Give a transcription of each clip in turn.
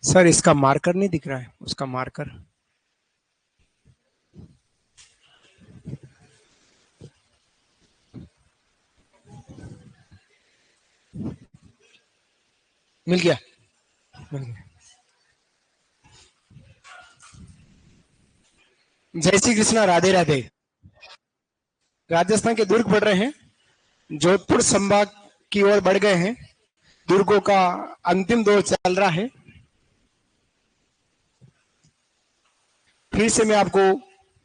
Sir इसका marker नहीं दिख रहा है, उसका मार्कर। मिल गया, मिल गया। जय श्री कृष्णा, राधे राधे। राजस्थान के दुर्ग बढ़ रहे हैं, जोधपुर संभाग की ओर बढ़ गए हैं। दुर्गों का अंतिम दौर चल रहा है। फिर से मैं आपको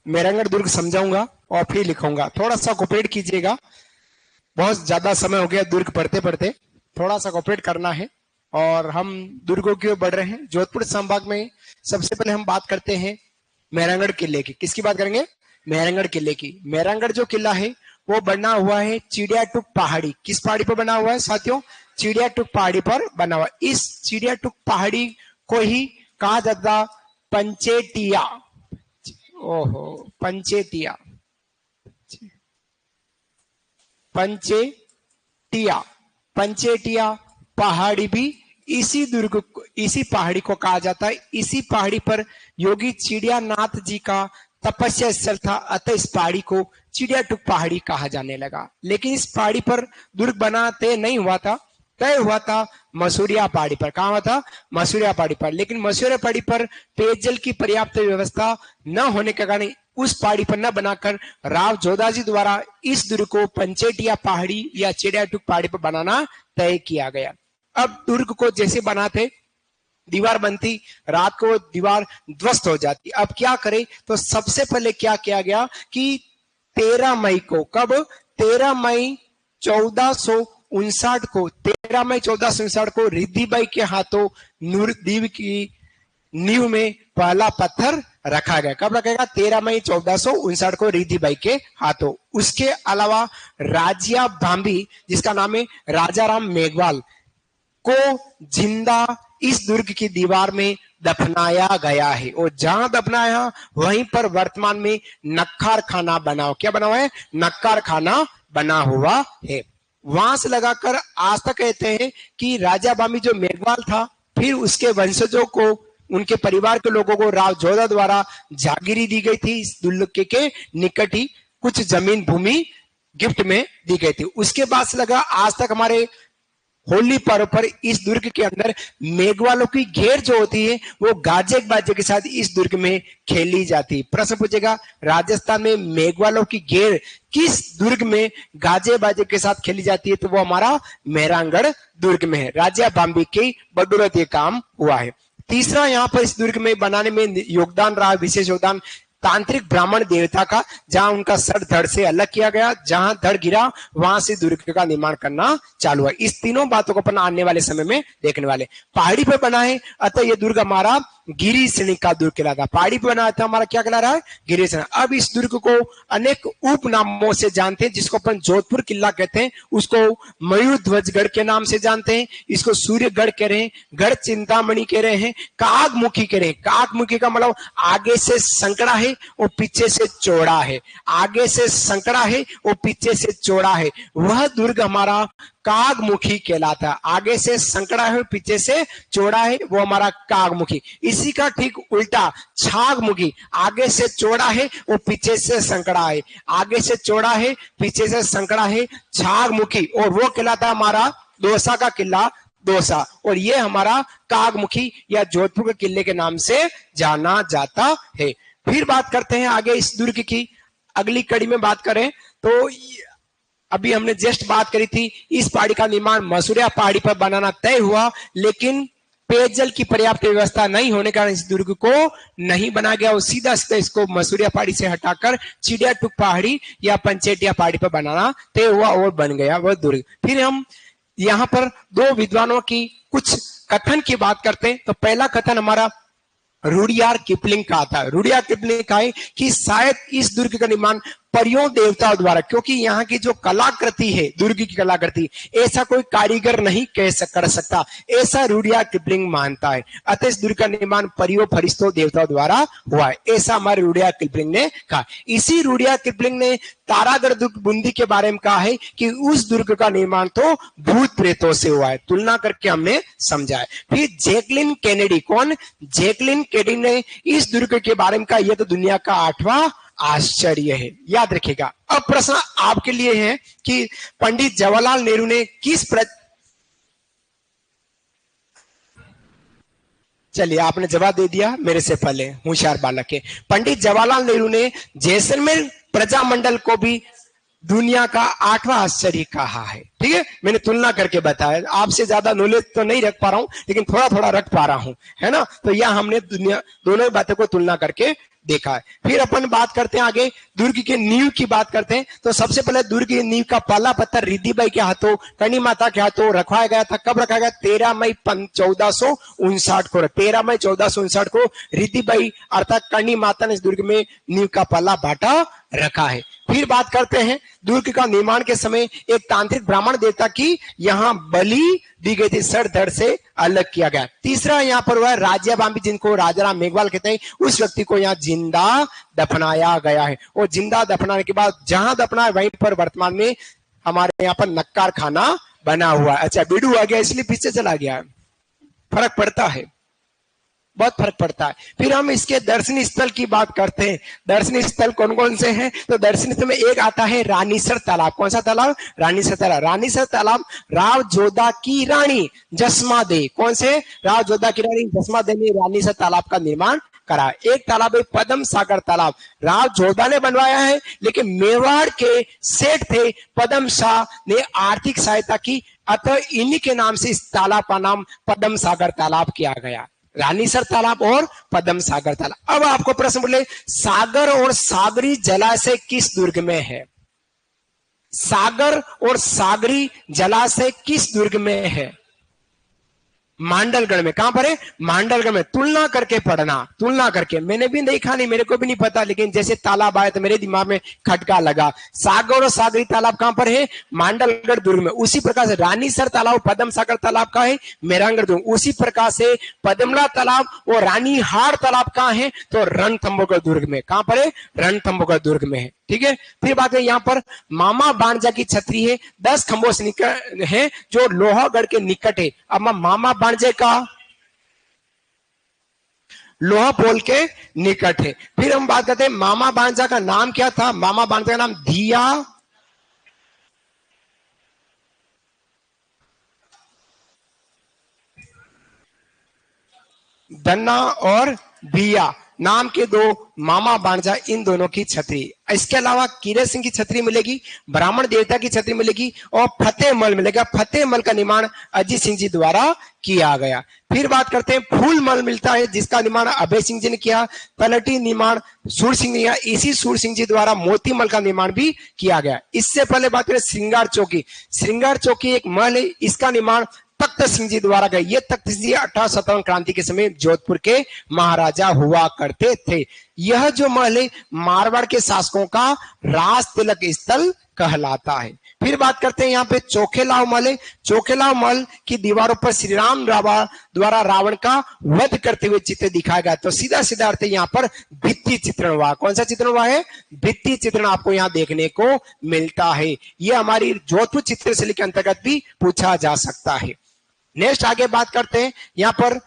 मेरंगढ़ दुर्ग समझाऊंगा और फिर लिखूंगा। थोड़ा सा कोऑपरेट कीजिएगा, बहुत ज्यादा समय हो गया दुर्ग पढ़ते पढ़ते, थोड़ा सा कोऑपरेट करना है। और हम दुर्गों की ओर बढ़ रहे हैं। जोधपुर संभाग में सबसे पहले हम बात करते हैं मेहरांगढ़ किले की। किसकी बात करेंगे? मेहरांगढ़ किले की। मेहरांगढ़ जो किला है वो बना हुआ है चिड़ियाटुक पहाड़ी। किस पहाड़ी पर बना हुआ है साथियों? चिड़ियाटुक पहाड़ी पर बना हुआ। इस चिड़ियाटुक पहाड़ी को ही कहा जाता पंचेटिया। ओहो, पंचेटिया, पंचेटिया, पंचेटिया पहाड़ी भी इसी दुर्ग, इसी पहाड़ी को कहा जाता है। इसी पहाड़ी पर योगी चिड़ियानाथ जी का तपस्या स्थल था, अतः इस पहाड़ी को चिड़ियाटुक पहाड़ी कहा जाने लगा। लेकिन इस पहाड़ी पर दुर्ग बनाते नहीं हुआ था, तय हुआ था मसूरिया पहाड़ी पर। कहा हुआ था? मसूरिया पहाड़ी पर। लेकिन मसूरिया पहाड़ी पर पेयजल की पर्याप्त व्यवस्था न होने के कारण उस पहाड़ी पर न बनाकर राव जोधाजी द्वारा इस दुर्ग को पंचेटिया पहाड़ी या चिड़ियाटुक पहाड़ी पर बनाना तय किया गया। अब दुर्ग को जैसे बनाते, दीवार बनती, रात को दीवार ध्वस्त हो जाती। अब क्या करे? तो सबसे पहले क्या किया गया कि 13 मई को, कब? 13 मई 1459 को, 13 मई 1459 को रिद्धिबाई के हाथों नूरदीव की नींव में पहला पत्थर रखा गया। कब रखेगा? 13 मई 1459 को रिद्धिबाई के हाथों। उसके अलावा राजिया भांबी, जिसका नाम है राजाराम मेघवाल, को जिंदा इस दुर्ग की दीवार में दफनाया गया है। और जहां दफनाया वहीं पर वर्तमान में नक्कार खाना बना, क्या बना हुआ है? नक्कार खाना बना हुआ है। वहां से लगाकर आज तक कहते हैं कि राजा बामी जो मेघवाल था, फिर उसके वंशजों को, उनके परिवार के लोगों को राव जोधा द्वारा जागीरी दी गई थी। इस दुर्ग के निकट ही कुछ जमीन भूमि गिफ्ट में दी गई थी। उसके बाद से लगा आज तक हमारे होली पर्व पर इस दुर्ग के अंदर मेघवालों की घेर जो होती है वो गाजे बाजे के साथ इस दुर्ग में खेली जाती है। प्रश्न पूछेगा, राजस्थान में मेघवालों की घेर किस दुर्ग में गाजे बाजे के साथ खेली जाती है? तो वो हमारा मेहरांगढ़ दुर्ग में है। राजा बाम्बी की बदौलत ये काम हुआ है। तीसरा, यहाँ पर इस दुर्ग में बनाने में योगदान रहा, विशेष योगदान तांत्रिक ब्राह्मण देवता का, जहां उनका सर धड़ से अलग किया गया। जहां धड़ गिरा वहां से दुर्ग का निर्माण करना चालू हुआ। इस तीनों बातों को अपन आने वाले समय में देखने वाले। पहाड़ी पर बना है, अतः यह दुर्ग हमारा गिरी श्रेणी का दुर्ग कहलाता। पहाड़ी पर बना था हमारा क्या कहला रहा है? गिरी श्रेणी। अब इस दुर्ग को अनेक उप नामों से जानते हैं, जिसको अपन जोधपुर किला कहते हैं, उसको मयूर ध्वजगढ़ के नाम से जानते हैं, इसको सूर्यगढ़ कह रहे हैं, गढ़ चिंतामणि कह रहे हैं, कागमुखी कह रहे हैं। कागमुखी का मतलब आगे से संकड़ा है और पीछे से चौड़ा है। आगे से संकड़ा है और पीछे से चौड़ा है, वह दुर्ग हमारा कागमुखी कहलाता है। आगे से संकड़ा है, पीछे से चौड़ा है, वो हमारा कागमुखी। इसी का ठीक उल्टा छागमुखी, आगे से चौड़ा है और पीछे से संकड़ा है। आगे से चौड़ा है, पीछे से संकड़ा है, छागमुखी, और वो कहलाता है हमारा दौसा का किला, दौसा। और ये हमारा कागमुखी या जोधपुर के किले के नाम से जाना जाता है। फिर बात करते हैं आगे इस दुर्ग की। अगली कड़ी में बात करें तो अभी हमने जस्ट बात करी थी, इस पहाड़ी का निर्माण मसूरिया पहाड़ी पर बनाना तय हुआ, लेकिन पेयजल की पर्याप्त व्यवस्था नहीं होने के कारण इस दुर्ग को नहीं बना गया और सीधा सीधा इसको मसूरिया पहाड़ी से हटाकर चिड़ियाटुक पहाड़ी या पंचेटिया पहाड़ी पर बनाना तय हुआ और बन गया वह दुर्ग। फिर हम यहाँ पर दो विद्वानों की कुछ कथन की बात करते हैं। तो पहला कथन हमारा रुडियार्ड किपलिंग का था। रुडियार्ड किपलिंग का है कि शायद इस दुर्ग का निर्माण परियों देवताओं द्वारा, क्योंकि यहाँ की जो कलाकृति है, दुर्ग की कलाकृति, ऐसा कोई कारीगर नहीं कर सकता, ऐसा रुडियार्ड किपलिंग मानता है। अतः इस दुर्ग का निर्माण परियों, फरिश्तों, देवताओं द्वारा हुआ है, ऐसा हमारे रुडियार्ड किपलिंग ने कहा। इसी रुडियार्ड किपलिंग ने तारागढ़ दुर्ग बूंदी के बारे में कहा है कि उस दुर्ग का निर्माण तो भूत प्रेतों से हुआ है, तुलना करके हमने समझा है। फिर जैकलिन कैनेडी, कौन? जैकलिन कैनेडी ने इस दुर्ग के बारे में कहा यह तो दुनिया का 8वां आश्चर्य है, याद रखिएगा। अब प्रश्न आपके लिए है कि पंडित जवाहरलाल नेहरू ने चलिए आपने जवाब दे दिया मेरे से पहले, होशियार बालक है। पंडित जवाहरलाल नेहरू ने जैसलमेर प्रजामंडल को भी दुनिया का 8वां आश्चर्य कहा है। ठीक है, मैंने तुलना करके बताया, आपसे ज्यादा नॉलेज तो नहीं रख पा रहा हूं, लेकिन थोड़ा थोड़ा रख पा रहा हूं, है ना। तो यह हमने दुनिया दोनों बातों को तुलना करके देखा है। फिर अपन बात करते हैं आगे, दुर्ग के नींव की बात करते हैं। तो सबसे पहले दुर्ग की नींव का पहला पत्थर रिद्धिबाई के हाथों, कर्णी माता के हाथों रखवाया गया था। कब रखा गया? 13 मई 1459 को। 13 मई 1459 को रिद्धिबाई अर्थात कर्णी माता ने इस दुर्ग में नींव का पहला भाटा रखा है। फिर बात करते हैं दुर्ग का निर्माण के समय एक तांत्रिक ब्राह्मण देवता की यहाँ बलि दी गई थी, सर धड़ से अलग किया गया। तीसरा यहाँ पर हुआ राजा बाम्बी, जिनको राजा राम मेघवाल कहते हैं, उस व्यक्ति को यहाँ जिंदा दफनाया गया है। और जिंदा दफनाने के बाद जहां दफना वहीं पर वर्तमान में हमारे यहाँ पर नक्कार खाना बना हुआ है। अच्छा, बीडू आ गया इसलिए पीछे चला गया, फर्क पड़ता है, बहुत फर्क पड़ता है। फिर हम इसके दर्शनीय स्थल की बात करते हैं। दर्शनीय स्थल कौन कौन से हैं? तो दर्शनीय स्थल में एक आता है रानीसर तालाब। कौन सा तालाब? रानीसर तालाब। रानीसर तालाब राव जोधा की रानी जसमा दे, कौन से? राव जोधा की रानी जसमा दे ने रानीसर तालाब का निर्माण करा। एक तालाब है पद्म सागर तालाब, राव जोधा ने बनवाया है, लेकिन मेवाड़ के सेठ थे पद्म शाह ने आर्थिक सहायता की, अतः इन्हीं के नाम से इस तालाब का नाम पद्म सागर तालाब किया गया। रानीसर तालाब और पद्म सागर तालाब। अब आपको प्रश्न बोले, सागर और सागरी जलाशय किस दुर्ग में है? सागर और सागरी जलाशय किस दुर्ग में है? मांडलगढ़ में। कहां पर है? मांडलगढ़ में। तुलना करके पढ़ना, तुलना करके। मैंने भी देखा नहीं, मेरे को भी नहीं पता, लेकिन जैसे तालाब आया तो मेरे दिमाग में खटका लगा। सागर और सागरी तालाब कहां पर है? मांडलगढ़ दुर्ग में। उसी प्रकार से रानीसर तालाब पद्म सागर तालाब का है मेहरानगढ़ दुर्ग। उसी प्रकार से पद्मला तालाब और रानीहार तालाब कहां है? तो रणथंभौर दुर्ग में। कहां पर है? रणथंभौर दुर्ग में है। ठीक है। फिर बात है यहाँ पर मामा बाणजा की छतरी है, 10 खंभों से निकट है, जो लोहागढ़ के निकट है। अब मामा बाणजे का लोहा पोल के निकट है। फिर हम बात करते हैं मामा बाणजा का नाम क्या था? मामा बाणजा का नाम धिया दन्ना और भिया नाम के दो मामा बाणजा, इन दोनों की छतरी। इसके अलावा कीरत सिंह की छतरी मिलेगी, ब्राह्मण देवता की छतरी मिलेगी और फतेहमल मिलेगा। फतेहमल का निर्माण अजीत सिंह जी द्वारा किया गया। फिर बात करते हैं फूलमल मिलता है, जिसका निर्माण अभय सिंह जी ने किया। तलटी निर्माण सूर सिंह ने किया। इसी सूर सिंह जी द्वारा मोतीमल का निर्माण भी किया गया। इससे पहले बात करें श्रृंगार चौकी। श्रृंगार चौकी एक महल है, इसका निर्माण तख्त सिंह जी द्वारा गए। ये तख्त सिंह जी 1857 क्रांति के समय जोधपुर के महाराजा हुआ करते थे। यह जो महल है मारवाड़ के शासकों का राज तिलक स्थल कहलाता है। फिर बात करते हैं यहाँ पे चोखेलाव महल है। चोखेलाव महल की दीवारों पर श्री राम द्वारा रावण का वध करते हुए चित्र दिखाया गया। तो सीधा सीधा अर्थ यहाँ पर भित्ति चित्रण हुआ। कौन सा चित्रण हुआ है? भित्ति चित्रण आपको यहाँ देखने को मिलता है। ये हमारी जोधपुर चित्रशैली के अंतर्गत भी पूछा जा सकता है। नेक्स्ट आगे बात करते हैं यहाँ पर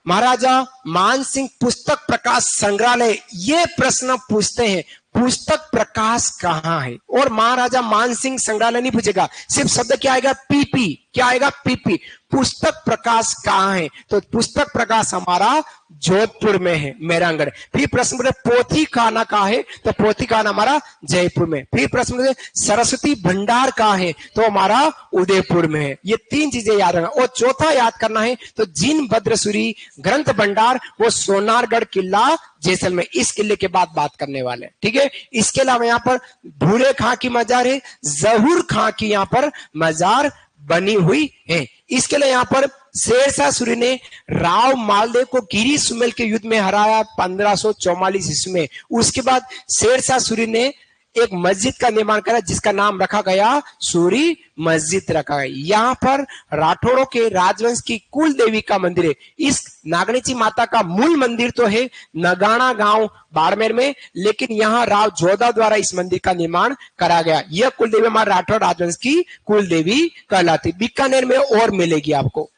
महाराजा मान सिंह पुस्तक प्रकाश संग्रहालय। ये प्रश्न पूछते हैं पुस्तक प्रकाश कहाँ है? और महाराजा मान सिंह संग्रहालय नहीं पूछेगा, सिर्फ शब्द क्या आएगा? पीपी। क्या आएगा? पीपी। पुस्तक प्रकाश कहाँ है? तो पुस्तक प्रकाश हमारा जोधपुर में है, मेहरानगढ़। फिर प्रश्न पूछे पोथी खाना कहाँ है? तो पोथी खाना हमारा जयपुर में। फिर प्रश्न पूछे सरस्वती भंडार कहाँ है? तो हमारा उदयपुर में है। ये 3 चीजें याद रखना। और चौथा याद करना है तो जिन भद्रसूरी ग्रंथ भंडार, वो सोनारगढ़ किला जैसलमेर, इस किले के बाद बात करने वाले। ठीक है। इसके अलावा यहाँ पर भूरे खां की मजार है, जहूर खां की यहाँ पर मजार बनी हुई है। इसके लिए यहाँ पर शेरशाह सूरी ने राव मालदेव को गिरी सुमेल के युद्ध में हराया 1544 ईस्वी में। उसके बाद शेरशाह सूरी ने एक मस्जिद का निर्माण करा जिसका नाम रखा गया सूरी मस्जिद रखा गया। यहाँ पर राठौड़ों के राजवंश की कुल देवी का मंदिर है। इस नागणेची माता का मूल मंदिर तो है नगाना गांव बाड़मेर में, लेकिन यहाँ राव जोधा द्वारा इस मंदिर का निर्माण करा गया। यह कुल देवी हमारे राठौड़ राजवंश की कुल देवी कहलाती। बीकानेर में और मिलेगी आपको।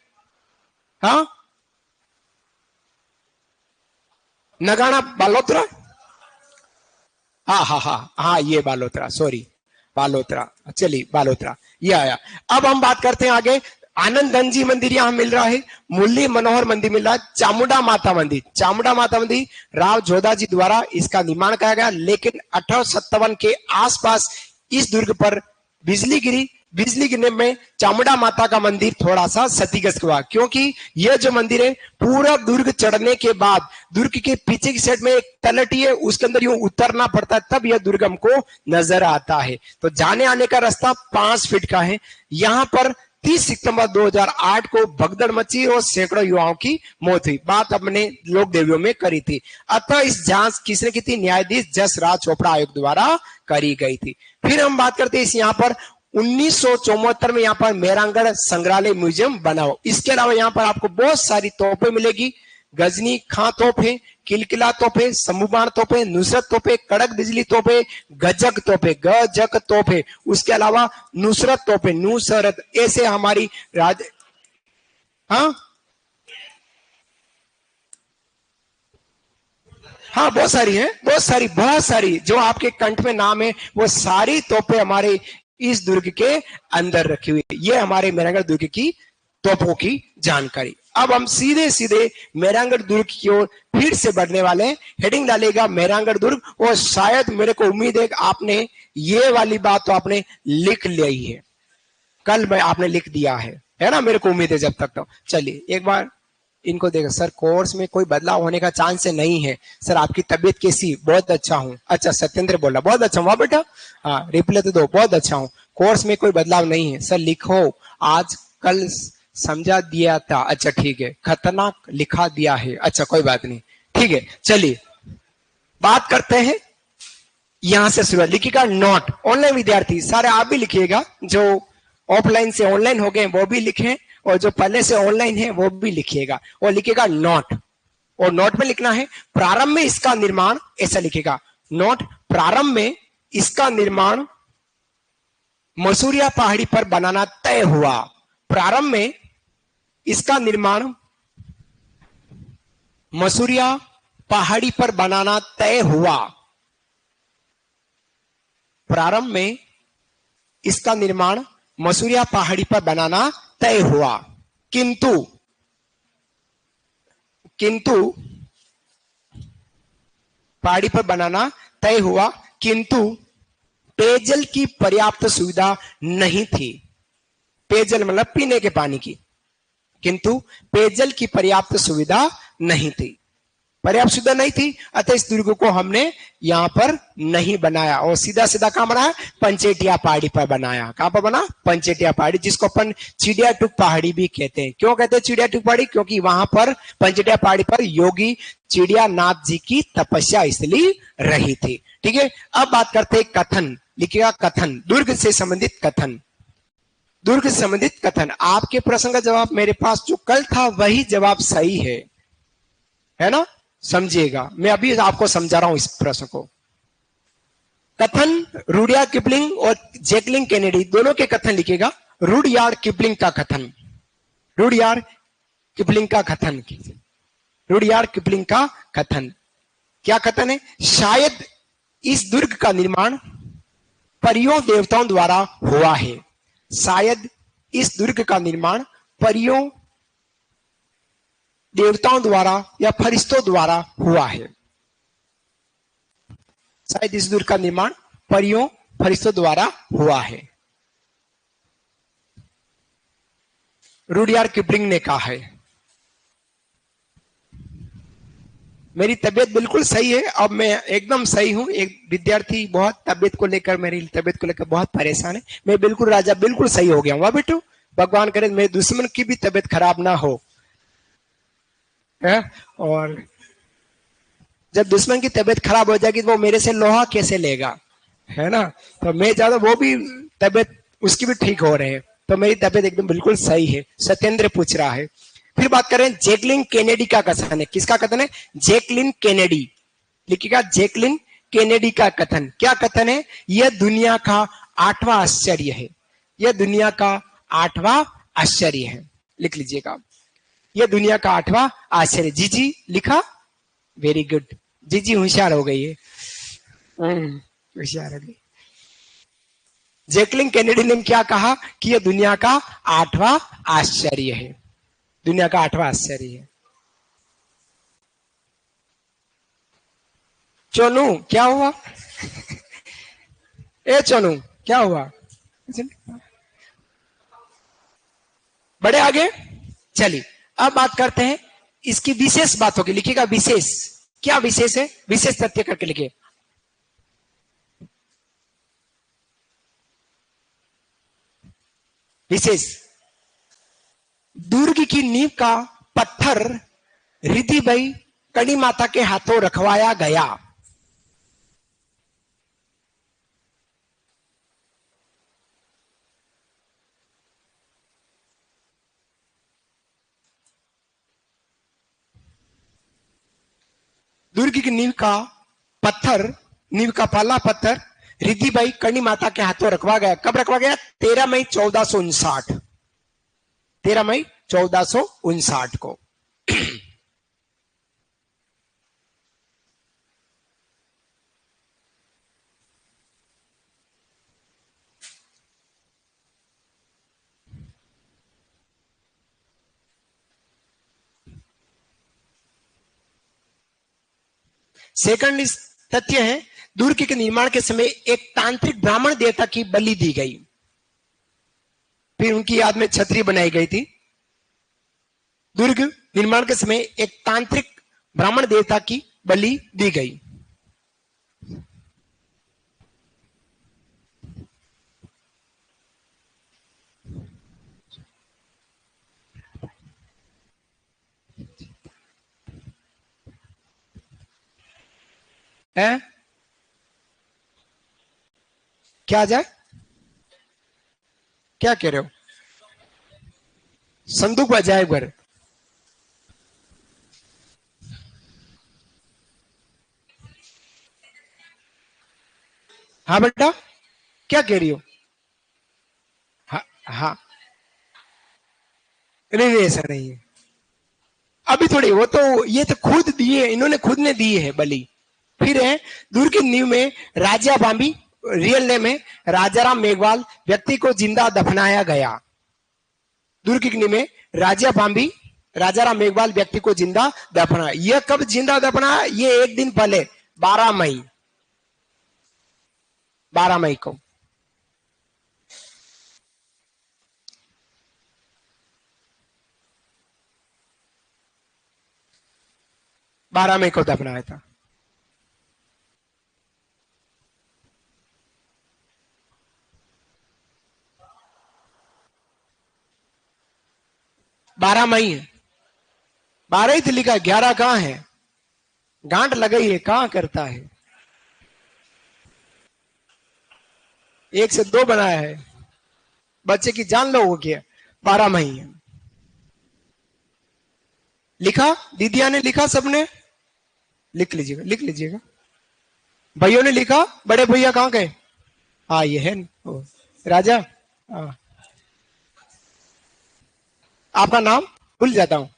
हाँ, नगाना बालोतरा, हाँ हाँ हाँ हाँ, ये बालोतरा, सॉरी बालोतरा, चलिए बालोतरा ये आया। अब हम बात करते हैं आगे। आनंद धन जी मंदिर यहां मिल रहा है, मुरली मनोहर मंदिर मिल रहा है, चामुंडा माता मंदिर, चामुंडा माता मंदिर राव जोधा जी द्वारा इसका निर्माण किया गया, लेकिन 1857 के आसपास इस दुर्ग पर बिजली गिरी। बिजली गिरने में चामुंडा माता का मंदिर थोड़ा सा क्षतिग्रस्त हुआ, क्योंकि यह जो मंदिर है पूरा दुर्ग चढ़ने के बाद दुर्ग के पीछे की साइड में एक तलटी है, उसके अंदर यूं उतरना पड़ता है, तब यह दुर्ग हमको नजर आता है। तो जाने आने का रास्ता 5 फीट का है। यहाँ पर 30 सितंबर 2008 को भगदड़ मची और सैकड़ों युवाओं की मौत हुई। बात अपने लोक देवियों में करी थी। अतः इस जांच किसने की थी? न्यायाधीश जस राज चोपड़ा आयोग द्वारा करी गई थी। फिर हम बात करते हैं इस यहाँ पर 1974 में यहाँ पर मेहरानगढ़ संग्रहालय म्यूजियम बना हो। इसके अलावा यहाँ पर आपको बहुत सारी तोपें मिलेगी। गजनी खां तोप है, किलकिला तोप है, समूबाण तोप है, नुसरत तोप है, कड़क बिजली तोप है, गजक तोप है, गजक तोप है। उसके अलावा नुसरत तोप है, नुसरत, ऐसे हमारी राज, हाँ हाँ बहुत सारी है, बहुत सारी जो आपके कंठ में नाम है वो सारी तोपें हमारे इस दुर्ग के अंदर रखी हुई है। ये हमारे मेहरानगढ़ दुर्ग की तोपों की जानकारी। अब हम सीधे सीधे मेहरानगढ़ दुर्ग की ओर फिर से बढ़ने वाले हैं। हेडिंग डालेगा मेहरानगढ़ दुर्ग, और शायद मेरे को उम्मीद है कि आपने ये वाली बात तो आपने लिख ली है, कल में आपने लिख दिया है ना, मेरे को उम्मीद है जब तक। तो चलिए एक बार इनको देखो। सर कोर्स में कोई बदलाव होने का चांस नहीं है। सर आपकी तबीयत कैसी? बहुत अच्छा हूँ। अच्छा सत्येंद्र बोला बहुत अच्छा हुआ बेटा, हाँ रिप्लाई तो दो, बहुत अच्छा हूँ। कोर्स में कोई बदलाव नहीं है। सर लिखो आज कल समझा दिया था। अच्छा ठीक है, खतरनाक लिखा दिया है। अच्छा कोई बात नहीं, ठीक है। चलिए बात करते हैं, यहां से शुरुआत। लिखिएगा नोट। ऑनलाइन विद्यार्थी सारे आप भी लिखिएगा, जो ऑफलाइन से ऑनलाइन हो गए वो भी लिखें, और जो पहले से ऑनलाइन है वो भी लिखिएगा। और लिखिएगा नोट, और नोट में लिखना है प्रारंभ में इसका निर्माण, ऐसा लिखिएगा नोट। प्रारंभ में इसका निर्माण मसूरिया पहाड़ी पर बनाना तय हुआ। प्रारंभ में इसका निर्माण मसूरिया पहाड़ी पर बनाना तय हुआ। प्रारंभ में इसका निर्माण मसूरिया पहाड़ी पर बनाना तय हुआ, किंतु पहाड़ी पर बनाना तय हुआ, किंतु पेयजल की पर्याप्त सुविधा नहीं थी। पेयजल मतलब पीने के पानी की, किंतु पेयजल की पर्याप्त सुविधा नहीं थी, पर्याप्त सुविधा नहीं थी। अतः इस दुर्ग को हमने यहां पर नहीं बनाया, और सीधा सीधा कहां बनाया? पंचेटिया पहाड़ी पर बनाया। कहां पर बना? पंचेटिया पहाड़ी, जिसको अपन चिड़िया टूक पहाड़ी भी कहते हैं। क्यों कहते हैं चिड़िया टूक पहाड़ी? क्योंकि वहां पर पंचेटिया पहाड़ी पर योगी चिड़िया नाथ जी की तपस्या इसलिए रही थी। ठीक है, अब बात करते हैं कथन। लिखिएगा कथन, दुर्ग से संबंधित कथन। दुर्ग से संबंधित कथन। आपके प्रश्न का जवाब मेरे पास जो कल था वही जवाब सही है ना? समझिएगा, मैं अभी आपको समझा रहा हूं इस प्रश्न को। कथन रुडयार्ड किपलिंग और जैकलिन केनेडी दोनों के कथन लिखिएगा। रुडयार्ड किपलिंग का कथन, रुडयार्ड किपलिंग का कथन, रुडयार्ड किपलिंग का कथन। क्या कथन है? शायद इस दुर्ग का निर्माण परियों देवताओं द्वारा हुआ है। शायद इस दुर्ग का निर्माण परियों देवताओं द्वारा या फरिश्तों द्वारा हुआ है। शायद इस दुर्ग का निर्माण परियों फरिश्तों द्वारा हुआ है, रुडयार्ड किपलिंग ने कहा है। मेरी तबीयत बिल्कुल सही है, अब मैं एकदम सही हूं। एक विद्यार्थी बहुत तबीयत को लेकर, मेरी तबीयत को लेकर बहुत परेशान है। मैं बिल्कुल राजा, बिल्कुल सही हो गया हूं। वाह बेटू, भगवान करे मेरे दुश्मन की भी तबीयत खराब ना हो है? और जब दुश्मन की तबीयत खराब हो जाएगी तो वो मेरे से लोहा कैसे लेगा? है ना। तो मैं ज्यादा वो भी तबीयत उसकी भी ठीक हो रहे है, तो मेरी तबीयत एकदम बिल्कुल सही है। सत्येंद्र पूछ रहा है। फिर बात करें जैकलिन केनेडी का कथन है। किसका कथन है? Jacqueline Kennedy. लिखिएगा जैकलिन केनेडी का कथन। क्या कथन है? यह दुनिया का 8वां आश्चर्य है। यह दुनिया का 8वां आश्चर्य है। लिख लीजिएगा, यह दुनिया का 8वां आश्चर्य। जी जी लिखा, वेरी गुड। जी जी होशियार हो गई है। होशियार हो गई। जैकलिन केनेडी ने क्या कहा कि यह दुनिया का 8वां आश्चर्य है। दुनिया का 8वां आश्चर्य है। चोनू क्या हुआ? ए चोनू क्या हुआ? बड़े आगे। चलिए अब बात करते हैं इसकी विशेष बातों की। लिखिएगा विशेष। क्या विशेष है? विशेष तथ्य करके लिखिए। विशेष। दुर्ग की नींव का पत्थर रिद्धिबाई कड़ी माता के हाथों रखवाया गया। दुर्ग की नींव का पत्थर, नींव का पहला पत्थर रिद्धिबाई कड़ी माता के हाथों रखवा गया। कब रखवा गया? 13 मई 1459। 13 मई 1459 को। सेकंड इस तथ्य है, दुर्ग के निर्माण के समय एक तांत्रिक ब्राह्मण देवता की बलि दी गई। फिर उनकी याद में छतरी बनाई गई थी। दुर्ग निर्माण के समय एक तांत्रिक ब्राह्मण देवता की बलि दी गई। है क्या जाए? क्या कह रहे हो? संदूक बजाए घर। हाँ बेटा, क्या कह रही हो? हाँ हाँ। नहीं नहीं ऐसा नहीं है। अभी थोड़ी, वो तो ये तो खुद दिए, इन्होंने खुद ने दी है बलि। फिर है दूर की नींव में राजा बांबी, रियल नेम है राजाराम मेघवाल, व्यक्ति को जिंदा दफनाया गया। दूर की नींव में राजा बांबी, राजाराम मेघवाल व्यक्ति को जिंदा दफना। यह कब जिंदा दफना? ये एक दिन पहले 12 मई, 12 मई को। 12 मई को दफनाया था। 12 मई है। 12 ही तो लिखा, 11 कहाँ है? गांठ लगाई है, कहाँ करता है? एक से दो बनाया है, बच्चे की जान लो हो गया। 12 मई है। लिखा, दीदिया ने लिखा, सबने लिख लीजिएगा, लिख लीजिएगा। भाइयों ने लिखा, बड़े भैया कहाँ गए? हाँ ये है ओ, राजा। हाँ। आपका नाम भूल जाता हूँ।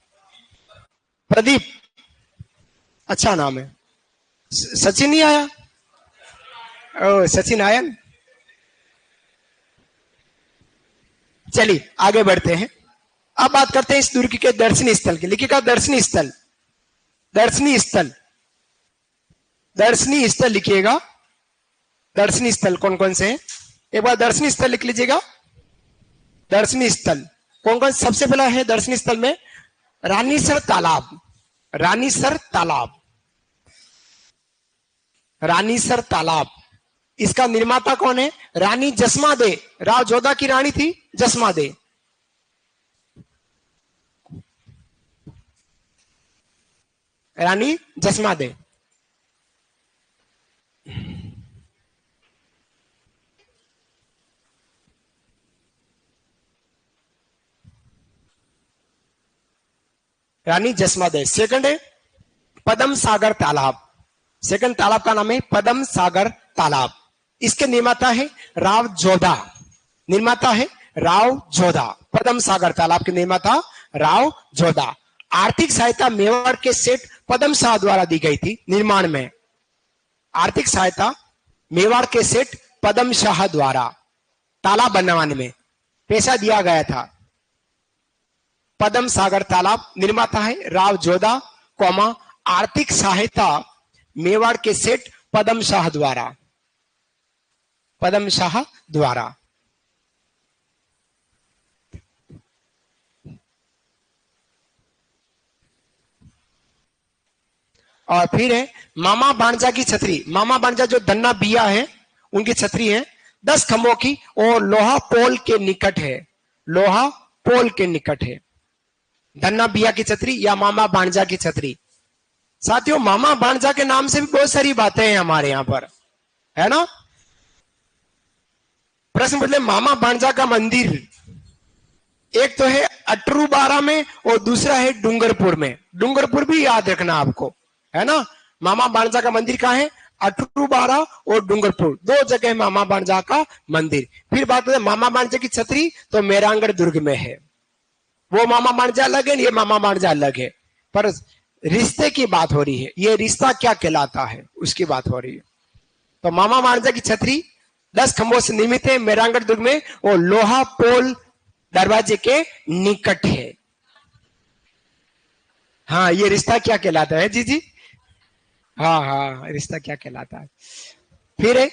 प्रदीप, अच्छा नाम है। सचिन नहीं आया? ओ सचिन आया न? चलिए आगे बढ़ते हैं। अब बात करते हैं इस दुर्ग के दर्शनीय स्थल की। लिखिएगा दर्शनीय स्थल। दर्शनीय स्थल। दर्शनीय स्थल लिखिएगा। दर्शनीय स्थल कौन कौन से हैं? एक बार दर्शनीय स्थल लिख लीजिएगा। दर्शनीय स्थल कौन कौन? सबसे पहला है दर्शनीय स्थल में रानीसर तालाब। रानीसर तालाब। रानीसर तालाब। इसका निर्माता कौन है? रानी जसमा दे। राव जोधा की रानी थी जसमा दे। रानी जसमा दे। रानी जसमादेह। सेकंड है पद्म सागर तालाब। सेकंड तालाब का नाम है पद्म सागर तालाब। इसके निर्माता है राव जोधा। निर्माता है राव जोधा। पद्म सागर तालाब के निर्माता राव जोधा। आर्थिक सहायता मेवाड़ के सेठ पद्म शाह द्वारा दी गई थी निर्माण में। आर्थिक सहायता मेवाड़ के सेठ पद्म शाह द्वारा तालाब बनवाने में पैसा दिया गया था। पद्म सागर तालाब निर्माता है राव जोधा, कौमा आर्थिक सहायता मेवाड़ के सेठ पद्म शाह द्वारा। पद्म शाह द्वारा। और फिर है मामा बाणजा की छतरी। मामा बाणजा जो धन्ना बिया है उनकी छतरी है 10 खंभों की और लोहा पोल के निकट है। लोहा पोल के निकट है धन्ना बिया की छतरी या मामा बाणजा की छतरी। साथियों मामा बाणजा के नाम से भी बहुत सारी बातें हैं हमारे यहां पर, है ना। प्रश्न बदले मामा बाणजा का मंदिर एक तो है अटरूबारा में और दूसरा है डूंगरपुर में। डूंगरपुर भी याद रखना आपको, है ना। मामा बाणजा का मंदिर कहाँ है? अटरूबारा और डूंगरपुर, दो जगह मामा बाणजा का मंदिर। फिर बात करें मामा बाणजा की छतरी तो मेरांगढ़ दुर्ग में है। वो मामा बाणजा अलग है, ये मामा बाणजा अलग है, पर रिश्ते की बात हो रही है। ये रिश्ता क्या कहलाता है उसकी बात हो रही है। तो मामा बाणजा की छतरी 10 खंभों से निर्मित है मेरांगढ़ दुर्ग में और लोहा पोल दरवाजे के निकट है। हाँ, ये रिश्ता क्या कहलाता है जी जी? हाँ हाँ, रिश्ता क्या कहलाता है। फिर है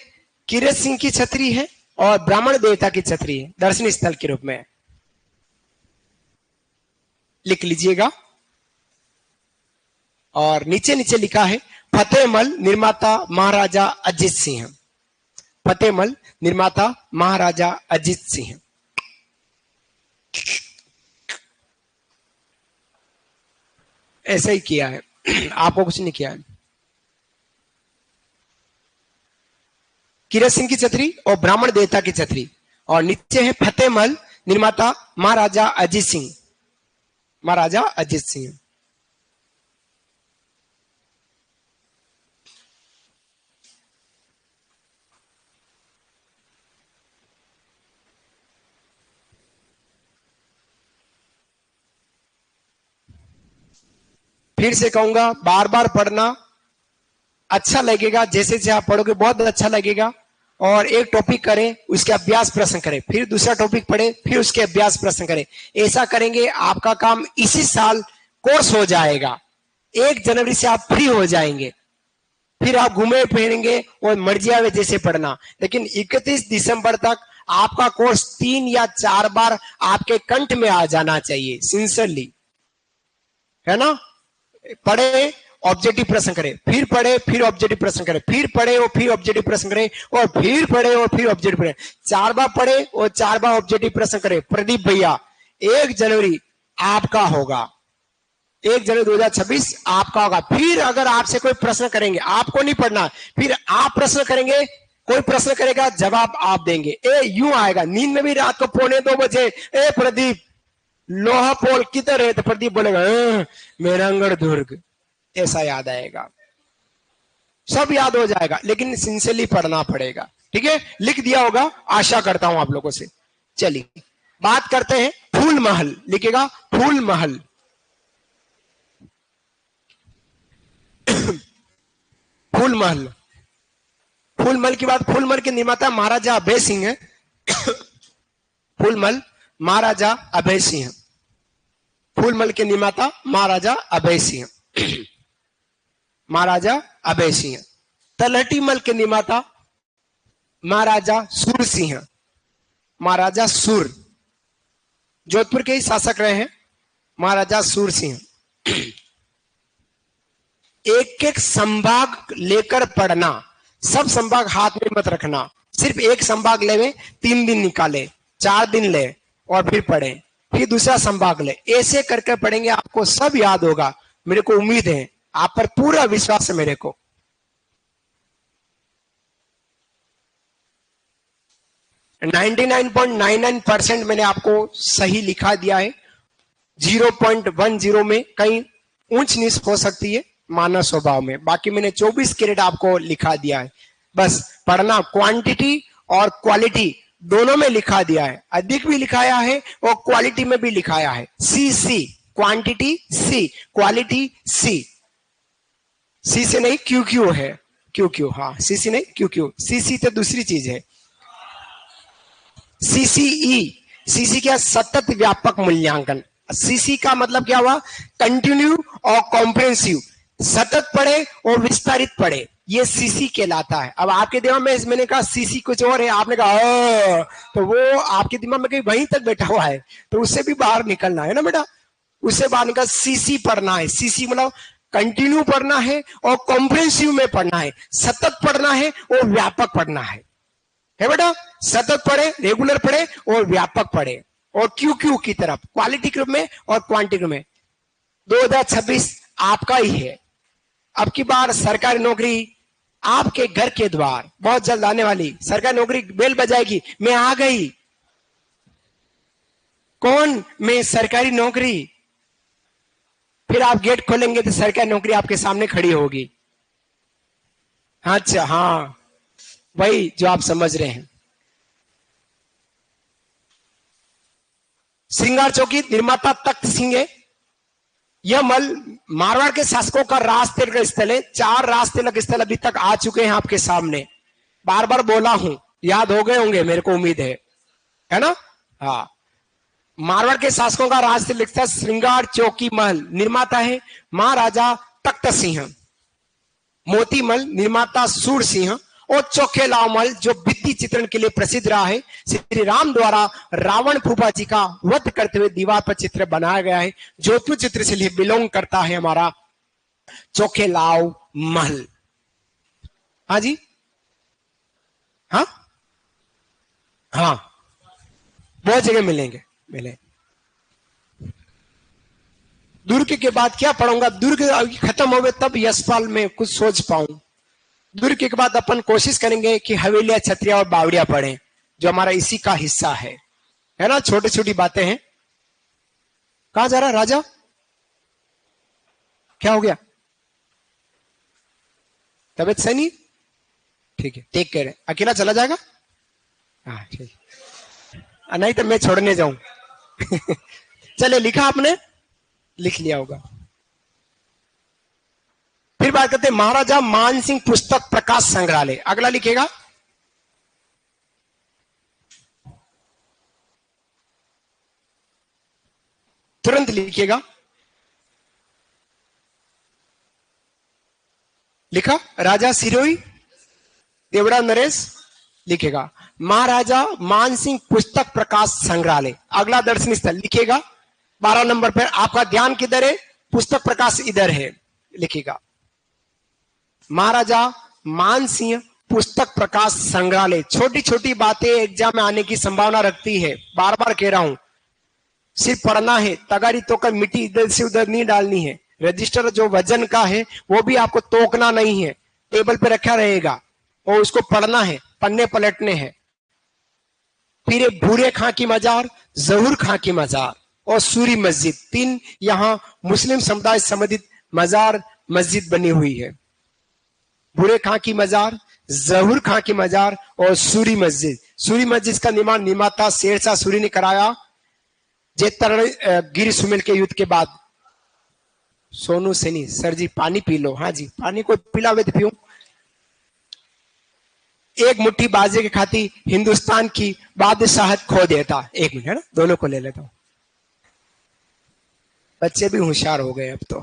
कीरत सिंह की छतरी है और ब्राह्मण देवता की छतरी है दर्शनीय स्थल के रूप में। लिख लीजिएगा। और नीचे नीचे लिखा है फतेहमल निर्माता महाराजा अजीत सिंह। फतेहमल निर्माता महाराजा अजीत सिंह। ऐसा ही किया है, आपको कुछ नहीं किया है। कीरत सिंह की छतरी और ब्राह्मण देवता की छतरी। और नीचे है फतेहमल निर्माता महाराजा अजीत सिंह। महाराजा अजीत सिंह। फिर से कहूंगा, बार बार पढ़ना, अच्छा लगेगा। जैसे जैसे आप पढ़ोगे बहुत अच्छा लगेगा। और एक टॉपिक करें, उसके अभ्यास प्रश्न करें, फिर दूसरा टॉपिक पढ़े, फिर उसके अभ्यास प्रश्न करें। ऐसा करेंगे आपका काम इसी साल कोर्स हो जाएगा। 1 जनवरी से आप फ्री हो जाएंगे। फिर आप घूमे फिरेंगे और मर्जी आवे जैसे पढ़ना। लेकिन 31 दिसंबर तक आपका कोर्स 3 या 4 बार आपके कंठ में आ जाना चाहिए, सिंसियरली, है ना। पढ़े, ऑब्जेक्टिव प्रश्न करें, फिर पढ़े, फिर ऑब्जेक्टिव प्रश्न करें, फिर पढ़े और फिर ऑब्जेक्टिव प्रश्न करें, और फिर पढ़े और फिर ऑब्जेक्टिव करें। 4 बार पढ़े और 4 बार ऑब्जेक्टिव प्रश्न करें। प्रदीप भैया 1 जनवरी आपका होगा, 1 जनवरी 2026 आपका होगा। फिर अगर आपसे कोई प्रश्न करेंगे, आपको नहीं पढ़ना, फिर आप प्रश्न करेंगे, कोई प्रश्न करेगा, जवाब आप देंगे। यूं आएगा, नींद में भी रात को 1:45 बजे, प्रदीप लोहा पोल किधर है? तो प्रदीप बोलेगा मेरांगढ़ दुर्ग। ऐसा याद आएगा, सब याद हो जाएगा, लेकिन सिंसियरली पढ़ना पड़ेगा। ठीक है, लिख दिया होगा, आशा करता हूं आप लोगों से। चलिए बात करते हैं फूल महल। लिखेगा फूल महल। फूल महल। फूल महल की बात, फूल महल के निर्माता महाराजा अभय सिंह है। फूल महल महाराजा अभय सिंह। फूल महल के निर्माता महाराजा अभय सिंह। महाराजा अभय सिंह। तलहटी महल के निर्माता महाराजा सूर सिंह। महाराजा सूर, जोधपुर के ही शासक रहे हैं महाराजा सूर सिंह। एक एक संभाग लेकर पढ़ना, सब संभाग हाथ में मत रखना। सिर्फ एक संभाग ले, 3 दिन निकाले, 4 दिन ले और फिर पढ़े, फिर दूसरा संभाग ले। ऐसे करके पढ़ेंगे, आपको सब याद होगा। मेरे को उम्मीद है, आप पर पूरा विश्वास है मेरे को। .99% मैंने आपको सही लिखा दिया है। 0.10 में कहीं ऊंच नीच हो सकती है मानव स्वभाव में। बाकी मैंने 24 कैरेट आपको लिखा दिया है। बस पढ़ना, क्वांटिटी और क्वालिटी दोनों में लिखा दिया है, अधिक भी लिखाया है और क्वालिटी में भी लिखाया है। सी सी क्वांटिटी, सी क्वालिटी, सी सी से नहीं क्यू क्यू है, क्यू क्यू, हाँ सी सी नहीं क्यू क्यू, सी सी तो दूसरी चीज है। सीसीई, सीसी क्या, सतत व्यापक मूल्यांकन। सीसी का मतलब क्या हुआ, कंटिन्यू और कॉम्प्रिहेंसिव, सतत पढ़े और विस्तारित पढ़े, ये सीसी कहलाता है। अब आपके दिमाग में मैंने कहा सीसी कुछ और है, आपने कहा तो वो आपके दिमाग में कहीं वहीं तक बैठा हुआ है, तो उससे भी बाहर निकलना है ना बेटा, उससे बाहर निकल। सीसी पढ़ना है, सीसी मतलब कंटिन्यू पढ़ना है और कॉम्प्रिहेंसिव में पढ़ना है, सतत पढ़ना है और व्यापक पढ़ना है बेटा। सतत पढ़े, रेगुलर पढ़े और व्यापक पढ़े, और क्यू क्यू की तरफ क्वालिटी ग्रुप में और क्वांटिटी ग्रुप में। 2026 आपका ही है। अब की बार सरकारी नौकरी आपके घर के द्वार बहुत जल्द आने वाली, सरकारी नौकरी बेल बजाएगी, मैं आ गई। कौन? मैं, सरकारी नौकरी। फिर आप गेट खोलेंगे तो सरकारी नौकरी आपके सामने खड़ी होगी। अच्छा, हाँ वही जो आप समझ रहे हैं। श्रृंगार चौकी निर्माता तख्त सिंह है। यह मल मारवाड़ के शासकों का राज तिलक स्थल है। 4 राज तिलक स्थल अभी तक आ चुके हैं आपके सामने, बार बार बोला हूं, याद हो गए होंगे मेरे को उम्मीद है ना। हाँ, मारवाड़ के शासकों का राज तिलक स्थल श्रृंगार चौकी महल, निर्माता है महाराजा तख्त सिंह। मोती महल निर्माता सूर सिंह। और चौखेलाव महल जो भित्ति चित्रण के लिए प्रसिद्ध रहा है, श्री राम द्वारा रावण फूफा जी का वध करते हुए दीवार पर चित्र बनाया गया है। जोधपुर चित्र से लिए बिलोंग करता है हमारा चौखेलाव महल। हाँ जी, हाँ हाँ, बहुत जगह मिलेंगे, मिले। दुर्ग के बाद क्या पढ़ूंगा, दुर्ग खत्म हो गए तब यशपाल में कुछ सोच पाऊं। दुर्ग के बाद अपन कोशिश करेंगे कि हवेलियां, छतरिया और बावड़िया पढ़ें, जो हमारा इसी का हिस्सा है ना। छोटी छोटी बातें हैं। कहां जा रहा राजा, क्या हो गया, तबीयत सही नहीं? ठीक है, टेक केयर, अकेला चला जाएगा? हाँ ठीक, नहीं तो मैं छोड़ने जाऊं। चले, लिखा आपने, लिख लिया होगा। फिर बात करते हैं महाराजा मानसिंह पुस्तक प्रकाश संग्रहालय, अगला लिखेगा। तुरंत लिखिएगा। लिखा, राजा सिरोही देवड़ा नरेश, लिखेगा महाराजा मानसिंह पुस्तक प्रकाश संग्रहालय। अगला दर्शनीय स्थल लिखेगा 12 नंबर पर। आपका ध्यान किधर है, पुस्तक प्रकाश इधर है, लिखेगा महाराजा मानसिंह पुस्तक प्रकाश संग्रहालय। छोटी छोटी बातें एग्जाम में आने की संभावना रखती है, बार बार कह रहा हूं, सिर्फ पढ़ना है, तगारी तो कर मिट्टी इधर से उधर नहीं डालनी है। रजिस्टर जो वजन का है वो भी आपको तोकना नहीं है, टेबल पे रखा रहेगा और उसको पढ़ना है, पन्ने पलटने हैं। फिर भूरे खां की मजार, जहूर खां की मजार और सूरी मस्जिद, 3 यहां मुस्लिम समुदाय संबंधित मजार मस्जिद बनी हुई है। भूरे खां की मजार, जहूर खां की मजार और सूरी मस्जिद। सूरी मस्जिद का निर्माण निर्माता शेरशाह सूरी ने कराया, जेतर गिर सुमेल के युद्ध के बाद। सोनू सैनी, सर जी पानी पी लो। हाँ जी, पानी को पिलावे तो पियूं। एक मुट्ठी बाजे के खाती हिंदुस्तान की बादशाहत खो देता। एक मिनट है ना, दोनों को ले लेता हूं। बच्चे भी होशियार हो गए अब तो।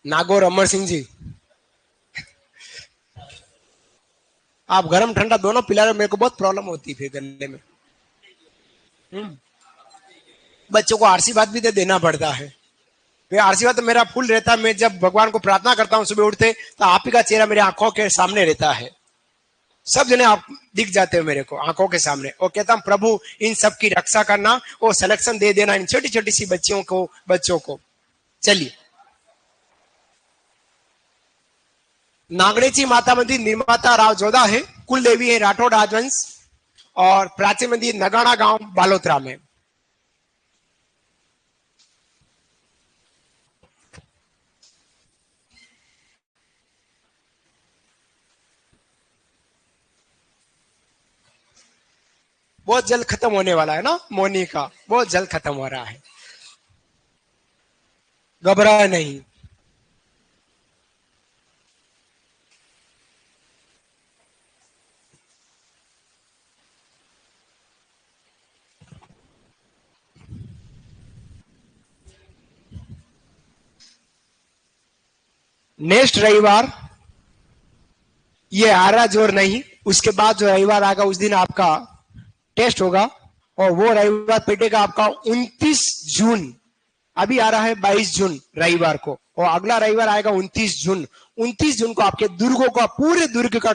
नागौर अमर सिंह जी, आप गरम ठंडा दोनों पिला रहे, मेरे को बहुत प्रॉब्लम होती है फिर गले में। बच्चों को आशीर्वाद भी देना पड़ता है। मैं आशीर्वाद तो मेरा फुल रहता है। मैं जब भगवान को प्रार्थना करता हूँ सुबह उठते, तो आप ही का चेहरा मेरे आंखों के सामने रहता है। सब जने आप दिख जाते हो मेरे को आंखों के सामने, और कहता हूं प्रभु इन सब की रक्षा करना और सिलेक्शन दे देना इन छोटी छोटी सी बच्चों को। चलिए, नागणेची माता मंदिर निर्माता राव जोधा है, कुल देवी है राठौड़ राजवंश, और प्राचीन मंदिर नगाड़ा गांव बालोतरा में। बहुत जल्द खत्म होने वाला है ना, मोनी का बहुत जल्द खत्म हो रहा है, घबराए नहीं। नेक्स्ट रविवार ये आ रहा जोर नहीं, उसके बाद जो रविवार आएगा उस दिन आपका टेस्ट होगा, और वो रविवार पीटेगा आपका 29 जून। अभी आ रहा है 22 जून रविवार को, और अगला रविवार आएगा 29 जून। 29 जून को आपके दुर्गों का, पूरे दुर्ग का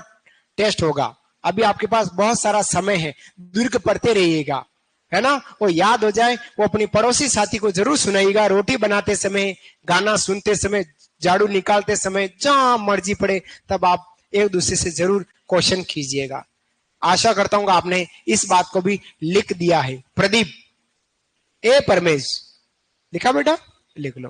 टेस्ट होगा। अभी आपके पास बहुत सारा समय है, दुर्ग पढ़ते रहिएगा, है ना। वो याद हो जाए, वो अपनी पड़ोसी साथी को जरूर सुनाइएगा, रोटी बनाते समय, गाना सुनते समय, झाड़ू निकालते समय, जहां मर्जी पड़े तब आप एक दूसरे से जरूर क्वेश्चन कीजिएगा। आशा करता हूं आपने इस बात को भी लिख दिया है। प्रदीप ए परमेश लिखा बेटा, लिख लो।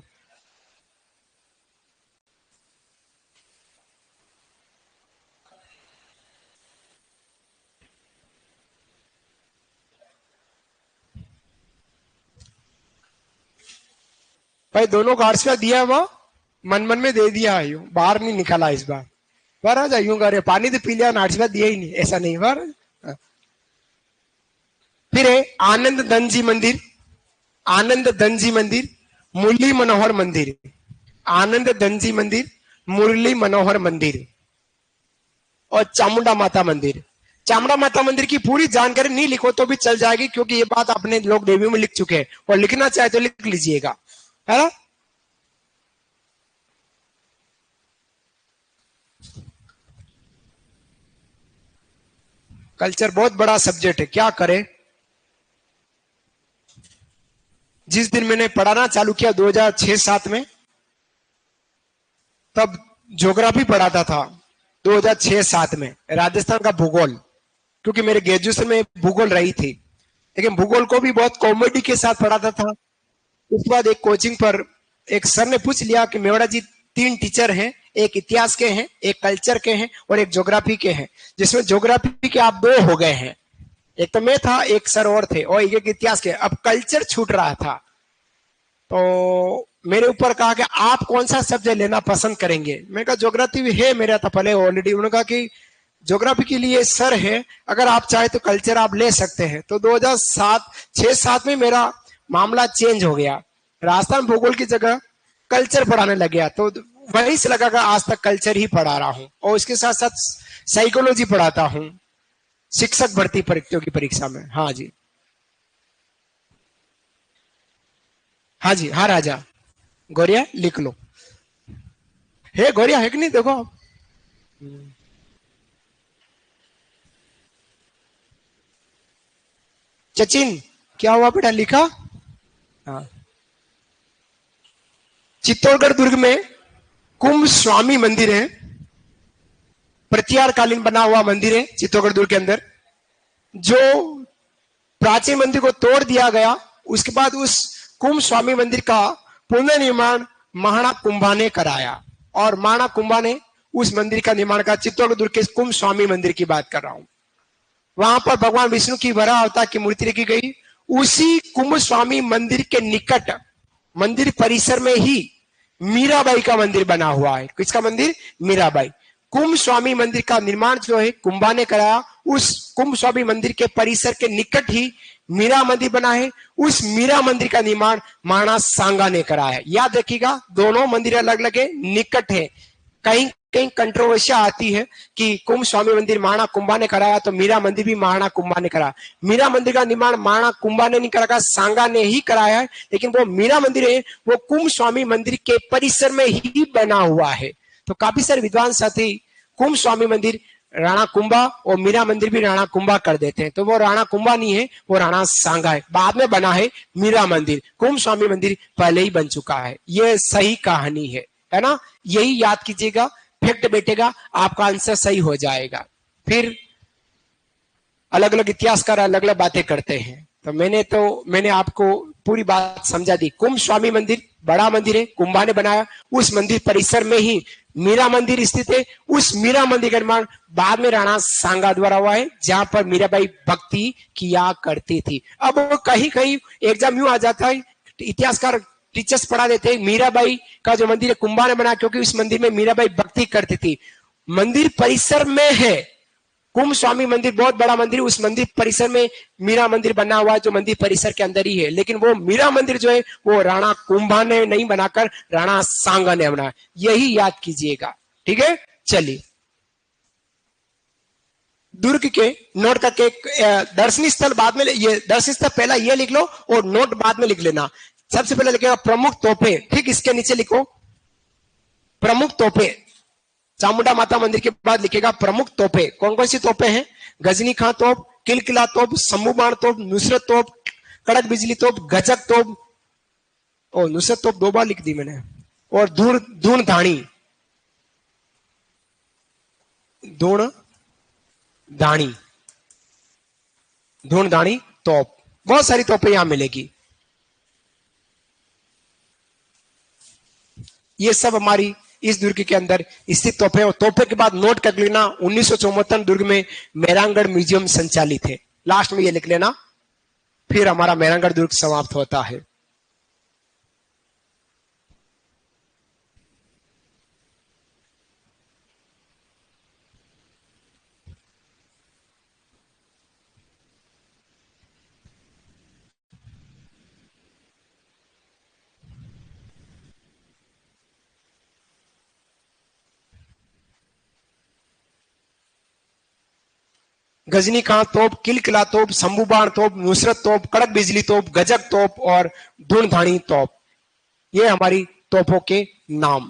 भाई दोनों का आर्ट्स दिया है, वो मन मन में दे दिया है, बाहर नहीं निकाला इस बार। बाहर आ जाइयो, अरे पानी तो पी लिया, आर्ट्स दिया ही नहीं, ऐसा नहीं बार। फिर है आनंद धनजी मंदिर, आनंद धनजी मंदिर, मुरली मनोहर मंदिर, आनंद धनजी मंदिर, मुरली मनोहर मंदिर और चामुंडा माता मंदिर। चामुंडा माता मंदिर की पूरी जानकारी नहीं लिखो तो भी चल जाएगी, क्योंकि ये बात अपने लोग देवी में लिख चुके हैं, और लिखना चाहे तो लिख लीजिएगा, है ना। कल्चर बहुत बड़ा सब्जेक्ट है, क्या करें। जिस दिन मैंने पढ़ाना चालू किया 2006-7 में, तब ज्योग्राफी पढ़ाता था। 2006-7 में राजस्थान का भूगोल, क्योंकि मेरे ग्रेजुएशन में भूगोल रही थी, लेकिन भूगोल को भी बहुत कॉमेडी के साथ पढ़ाता था। उसके बाद एक कोचिंग पर एक सर ने पूछ लिया कि मेवाड़ा जी 3 टीचर हैं, एक इतिहास के हैं, एक कल्चर के हैं और एक ज्योग्राफी के हैं, जिसमें ज्योग्राफी के आप 2 हो गए हैं। एक तो मैं था, एक सर और थे, और एक इतिहास के। अब कल्चर छूट रहा था, तो मेरे ऊपर कहा कि आप कौन सा सब्जेक्ट लेना पसंद करेंगे। मैं कहा ज्योग्राफी है मेरा था पहले ऑलरेडी। उन्होंने कहा कि ज्योग्राफी के लिए सर है, अगर आप चाहे तो कल्चर आप ले सकते हैं। तो 2006-7 में मेरा मामला चेंज हो गया, राजस्थान भूगोल की जगह कल्चर पढ़ाने लग गया। तो वहीं से लगा कि आज तक कल्चर ही पढ़ा रहा हूं, और इसके साथ साथ साइकोलॉजी पढ़ाता हूं शिक्षक भर्ती प्रतियोगी परीक्षा में। हाँ जी, हाँ जी, हाँ राजा गौरिया लिख लो। है गौरिया है कि नहीं, देखो आप। सचिन क्या हुआ बेटा, लिखा। हाँ, चित्तौड़गढ़ दुर्ग में कुंभ स्वामी मंदिर है, प्रत्यार कालीन बना हुआ मंदिर है चित्तौड़गढ़ दुर्ग के अंदर। जो प्राचीन मंदिर को तोड़ दिया गया, उसके बाद उस कुंभ स्वामी मंदिर का पुनर्निर्माण महाराणा कुंभा ने कराया, और महाराणा कुंभा ने उस मंदिर का निर्माण करा। चित्तौड़गढ़ दुर्ग के कुंभ स्वामी मंदिर की बात कर रहा हूं। वहां पर भगवान विष्णु की वराह अवतार की मूर्ति रखी गई। उसी कुंभ स्वामी मंदिर के निकट, मंदिर परिसर में ही मीराबाई का मंदिर बना हुआ है। किसका मंदिर? मीराबाई। कुंभ स्वामी मंदिर का निर्माण जो है कुंभा ने कराया। उस कुंभ स्वामी मंदिर के परिसर के निकट ही मीरा मंदिर बना है। उस मीरा मंदिर का निर्माण महाराणा सांगा ने कराया। याद रखिएगा, दोनों मंदिर अलग अलग है, निकट है। कहीं कहीं कंट्रोवर्शिया आती है कि कुंभ स्वामी मंदिर महाराणा कुंभा ने कराया, तो मीरा मंदिर भी महाराणा कुंभा ने कराया। मीरा मंदिर का निर्माण महाराणा कुंभा ने नहीं कराया, सांगा ने ही कराया है। लेकिन वो मीरा मंदिर है, वो कुंभ स्वामी मंदिर के परिसर में ही बना हुआ है। तो काफी सारे विद्वान साथी कुंभ स्वामी मंदिर राणा कुंभा और मीरा मंदिर भी राणा कुंभा कर देते हैं। तो वो राणा कुंभा नहीं है, वो राणा सांगा है। बाद में बना है मीरा मंदिर, कुंभ स्वामी मंदिर पहले ही बन चुका है। ये सही कहानी है ना। यही याद कीजिएगा, फैक्ट बैठेगा, आपका आंसर सही हो जाएगा। फिर अलग अलग इतिहासकार अलग अलग बातें करते हैं। तो मैंने आपको पूरी बात समझा दी। कुंभ स्वामी मंदिर बड़ा मंदिर है, कुंभा ने बनाया। उस मंदिर परिसर में ही मीरा मंदिर स्थित है। उस मीरा मंदिर का निर्माण बाद में राणा सांगा द्वारा हुआ है, जहां पर मीराबाई भक्ति किया करती थी। अब कहीं कहीं एग्जाम यूं आ जाता है, इतिहासकार टीचर्स पढ़ा देते हैं मीराबाई का जो मंदिर है कुंभा ने बनाया, क्योंकि उस मंदिर में मीराबाई भक्ति करती थी। मंदिर परिसर में है, कुंभ स्वामी मंदिर बहुत बड़ा मंदिर, उस मंदिर परिसर में मीरा मंदिर बना हुआ है, जो मंदिर परिसर के अंदर ही है। लेकिन वो मीरा मंदिर जो है वो राणा कुंभा ने नहीं बनाकर राणा सांगा ने बनाया, यही याद कीजिएगा। ठीक है, चलिए दुर्ग के नोट करके दर्शनीय स्थल बाद में, ये दर्शनीय स्थल पहला ये लिख लो और नोट बाद में लिख लेना। सबसे पहले लिखेगा प्रमुख तोपे, ठीक इसके नीचे लिखो प्रमुख तोपे। चामुंडा माता मंदिर के बाद लिखेगा प्रमुख तोपे। कौन कौन सी तोपे हैं? गजनी खां तोप, किलकिला तोप, शंभू बाण तोप, नुसरत तोप, कड़क बिजली तोप, गजक तोप। ओ नुसरत तोप 2 बार लिख दी मैंने। और धूण धाणी, धूण धाणी, धूण धाणी तोप। बहुत सारी तोपें यहां मिलेगी। ये सब हमारी इस दुर्ग के अंदर स्थित तोपे। और तोपे के बाद नोट कर लेना 1974 दुर्ग में मेहरानगढ़ म्यूजियम संचालित है। लास्ट में ये लिख लेना, फिर हमारा मेहरानगढ़ दुर्ग समाप्त होता है। गजनी खां तोप, किलकिला तोप, शंभूबाण तोप, नुसरत तोप, कड़क बिजली तोप, गजक तोप और धूणधानी तोप, ये हमारी तोपों के नाम।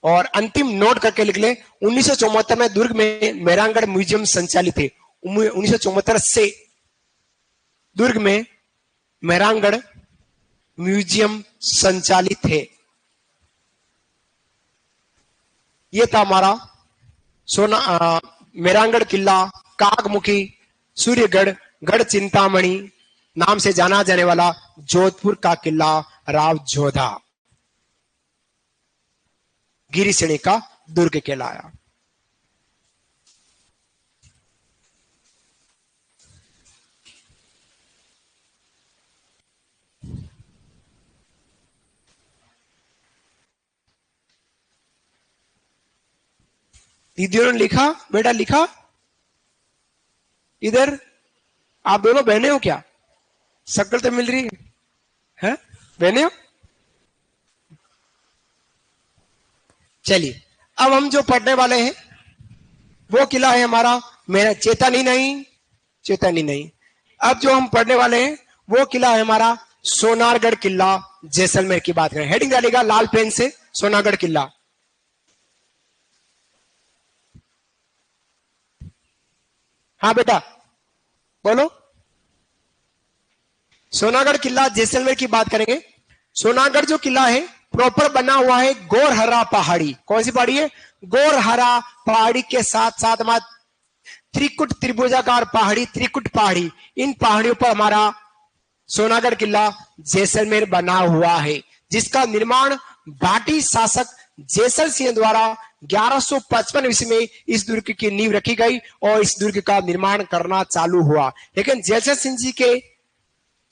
और अंतिम नोट करके लिख ले 1974 में दुर्ग में मेहरानगढ़ म्यूजियम संचालित है। 1974 से दुर्ग में मेहरानगढ़ म्यूजियम संचालित है। ये था हमारा मेहरानगढ़ किला, काकमुखी, सूर्यगढ़, गढ़ चिंतामणि नाम से जाना जाने वाला जोधपुर का किला राव जोधा गिरी श्रेणी का दुर्ग कहलाया। दीदियों ने लिखा, बेटा लिखा। इधर आप दोनों बहने हो क्या? शक्ल तो मिल रही है, बहने हो? चलिए अब हम जो पढ़ने वाले हैं वो किला है हमारा मेरा चेतानी नहीं। अब जो हम पढ़ने वाले हैं वो किला है हमारा सोनारगढ़ किला जैसलमेर की बात करें। हेडिंग डालेगा लाल पेन से, सोनारगढ़ किला। हाँ बेटा बोलो। सोनागढ़ किला जैसलमेर की बात करेंगे। सोनागढ़ जो किला है प्रॉपर बना हुआ है गोरहरा पहाड़ी। कौन सी पहाड़ी है? गोरहरा पहाड़ी के साथ साथ हमारा त्रिकुट त्रिभुजाकार पहाड़ी, त्रिकुट पहाड़ी, इन पहाड़ियों पर हमारा सोनागढ़ किला जैसलमेर बना हुआ है, जिसका निर्माण भाटी शासक जैसल सिंह द्वारा 1155 ईस्वी में इस दुर्ग की नींव रखी गई और इस दुर्ग का निर्माण करना चालू हुआ। लेकिन जैसल सिंह जी के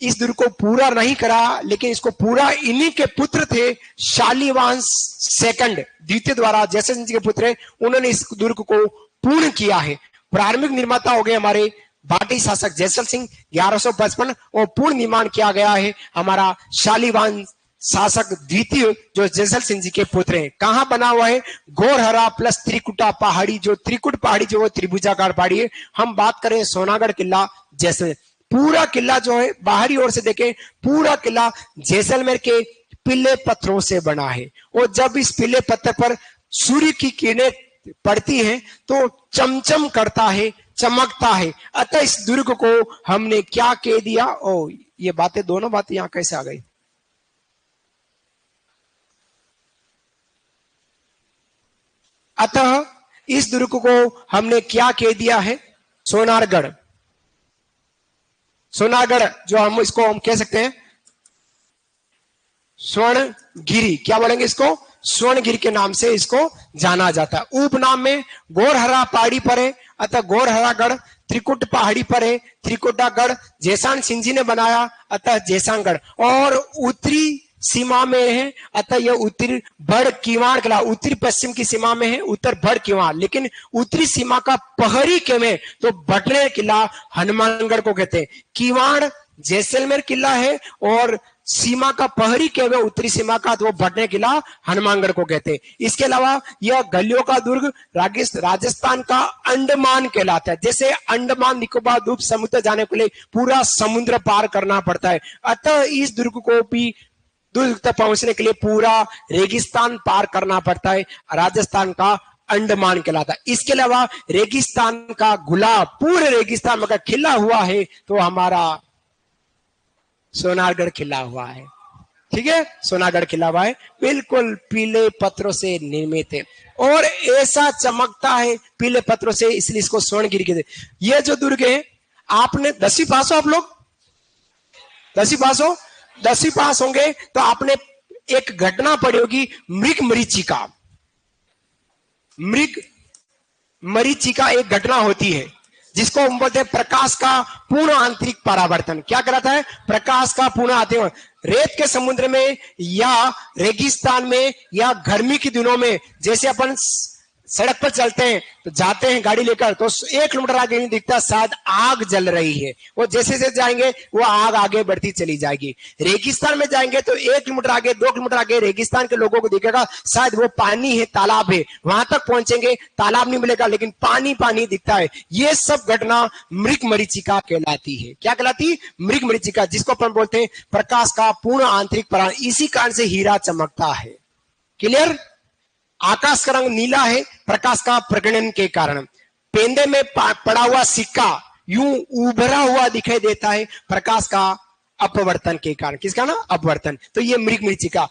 इस दुर्ग को पूरा नहीं करा, लेकिन इसको पूरा इन्हीं के पुत्र थे शालीवान सेकंड द्वितीय द्वारा, जैसल सिंह जी के पुत्र, उन्होंने इस दुर्ग को पूर्ण किया है। प्रारंभिक निर्माता हो गए हमारे भाटी शासक जैसल सिंह 1155 और पूर्ण निर्माण किया गया है हमारा शालीवान शासक द्वितीय जो जैसल सिंह जी के पुत्र हैं। कहां बना हुआ है? गोरहरा प्लस त्रिकुटा पहाड़ी, जो त्रिकुट पहाड़ी जो त्रिभुजाकार पहाड़ी है। हम बात करें सोनागढ़ किला जैसे पूरा किला जो है बाहरी ओर से देखें, पूरा किला जैसलमेर के पीले पत्थरों से बना है और जब इस पीले पत्थर पर सूर्य की किरणें पड़ती हैं तो चमचम करता है, चमकता है। अतः इस दुर्ग को हमने क्या कह दिया? ओ ये बातें, दोनों बातें यहां कैसे आ गई? अतः इस दुर्ग को हमने क्या कह दिया है? सोनारगढ़, सोनारगढ़ जो हम कह सकते हैं स्वर्णगिरी, क्या बोलेंगे इसको, स्वर्णगिरी के नाम से इसको जाना जाता है। उपनाम में गोरहरा पहाड़ी पर है, अतः गोरहरागढ़, त्रिकुट पहाड़ी पर है, त्रिकुटागढ़, जैसान सिंह ने बनाया अतः जैसानगढ़, और उत्तरी सीमा में है अतः यह उत्तरी भड़ किवाड़ किला, उत्तरी पश्चिम की सीमा में है उत्तर भड़ किवाड़, लेकिन उत्तरी सीमा का पहरी के में तो भटने किला हनुमानगढ़ को कहते हैं। किवाड़ जैसलमेर किला है और सीमा का पहरी के में उत्तरी सीमा का तो वो भटने किला हनुमानगढ़ को कहते हैं। इसके अलावा यह गलियों का दुर्ग राजस्थान का अंडमान कहलाता है। जैसे अंडमान निकोबार द्वीप समुद्र जाने के लिए पूरा समुद्र पार करना पड़ता है, अतः इस दुर्ग को भी दुर्ग तक पहुंचने के लिए पूरा रेगिस्तान पार करना पड़ता है, राजस्थान का अंडमान कहलाता है। इसके अलावा रेगिस्तान का गुलाब पूरे रेगिस्तान में खिला हुआ है तो हमारा सोनारगढ़ खिला हुआ है। ठीक है, सोनारगढ़ खिला हुआ है, बिल्कुल पीले पत्थरों से निर्मित है और ऐसा चमकता है पीले पत्थरों से, इसलिए इसको स्वर्णगिरी कहते हैं। यह जो दुर्ग है, आपने 10वीं पास हो, आप लोग 10वीं पास हो, 10वीं पास होंगे तो आपने एक घटना पढ़ी होगी मृग मरीचिका। मृग मरीचिका एक घटना होती है जिसको हम बोलते हैं प्रकाश का पूर्ण आंतरिक परावर्तन। क्या कराता है, प्रकाश का पूर्ण आंतरिक, रेत के समुद्र में या रेगिस्तान में या गर्मी के दिनों में जैसे अपन सड़क पर चलते हैं तो जाते हैं गाड़ी लेकर तो 1 किलोमीटर आगे नहीं दिखता शायद आग जल रही है, वो जैसे जैसे जाएंगे वो आग आगे बढ़ती चली जाएगी। रेगिस्तान में जाएंगे तो 1 किलोमीटर आगे 2 किलोमीटर आगे रेगिस्तान के लोगों को दिखेगा शायद वो पानी है, तालाब है, वहां तक पहुंचेंगे तालाब नहीं मिलेगा लेकिन पानी पानी दिखता है। ये सब घटना मृग मरीचिका कहलाती है। क्या कहलाती, मृग मरीचिका, जिसको अपन बोलते हैं प्रकाश का पूर्ण आंतरिक परावर्तन। इसी कारण से हीरा चमकता है। क्लियर, आकाश का रंग नीला है प्रकाश का प्रकीर्णन के कारण। पेंदे में पड़ा हुआ सिक्का यूं उभरा हुआ दिखाई देता है प्रकाश का अपवर्तन के कारण। किसका ना, अपवर्तन। तो ये मृग मरीचिका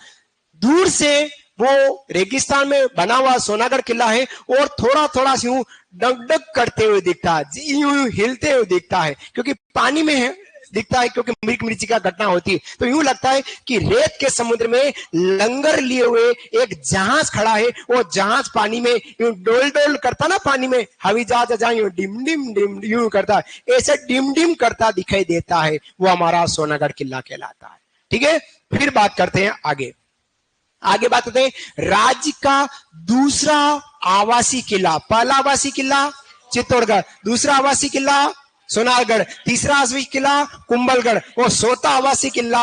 दूर से वो रेगिस्तान में बना हुआ सोनागढ़ किला है और थोड़ा थोड़ा यूं डगडग करते हुए दिखता है, यूं हिलते हुए दिखता है क्योंकि पानी में है दिखता है, क्योंकि मृग मरीचिका घटना होती है तो यूं लगता है कि रेत के समुद्र में लंगर लिए हुए एक जहाज खड़ा है, वो जहाज पानी में यूं डोल डोल करता ना, पानी में हवाई जहाज जहां यूं डिम डिम डिम यूं करता है, ऐसे डिम डिम करता दिखाई देता है, वो हमारा सोनागढ़ किला कहलाता है। ठीक है, फिर बात करते हैं आगे बात करते हैं राज्य का दूसरा आवासीय किला। पहला आवासीय किला चित्तौड़गढ़, दूसरा आवासीय किला सोनारगढ़, तीसरा आवासीय किला कुंभलगढ़ और चौथा आवासीय किला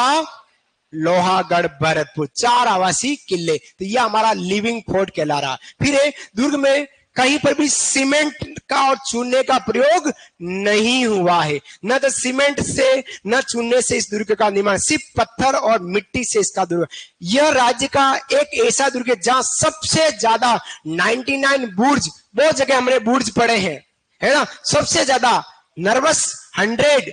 लोहागढ़ भरतपुर। 4 आवासीय किले। तो यह हमारा लिविंग फोर्ट कहला रहा। फिर दुर्ग में कहीं पर भी सीमेंट का और चूने का प्रयोग नहीं हुआ है, न तो सीमेंट से न चूने से इस दुर्ग का निर्माण, सिर्फ पत्थर और मिट्टी से इसका दुर्ग। यह राज्य का एक ऐसा दुर्ग है जहां सबसे ज्यादा 99 बुर्ज, बहुत जगह हमने बुर्ज पढ़े हैं, है ना, सबसे ज्यादा नर्वस 100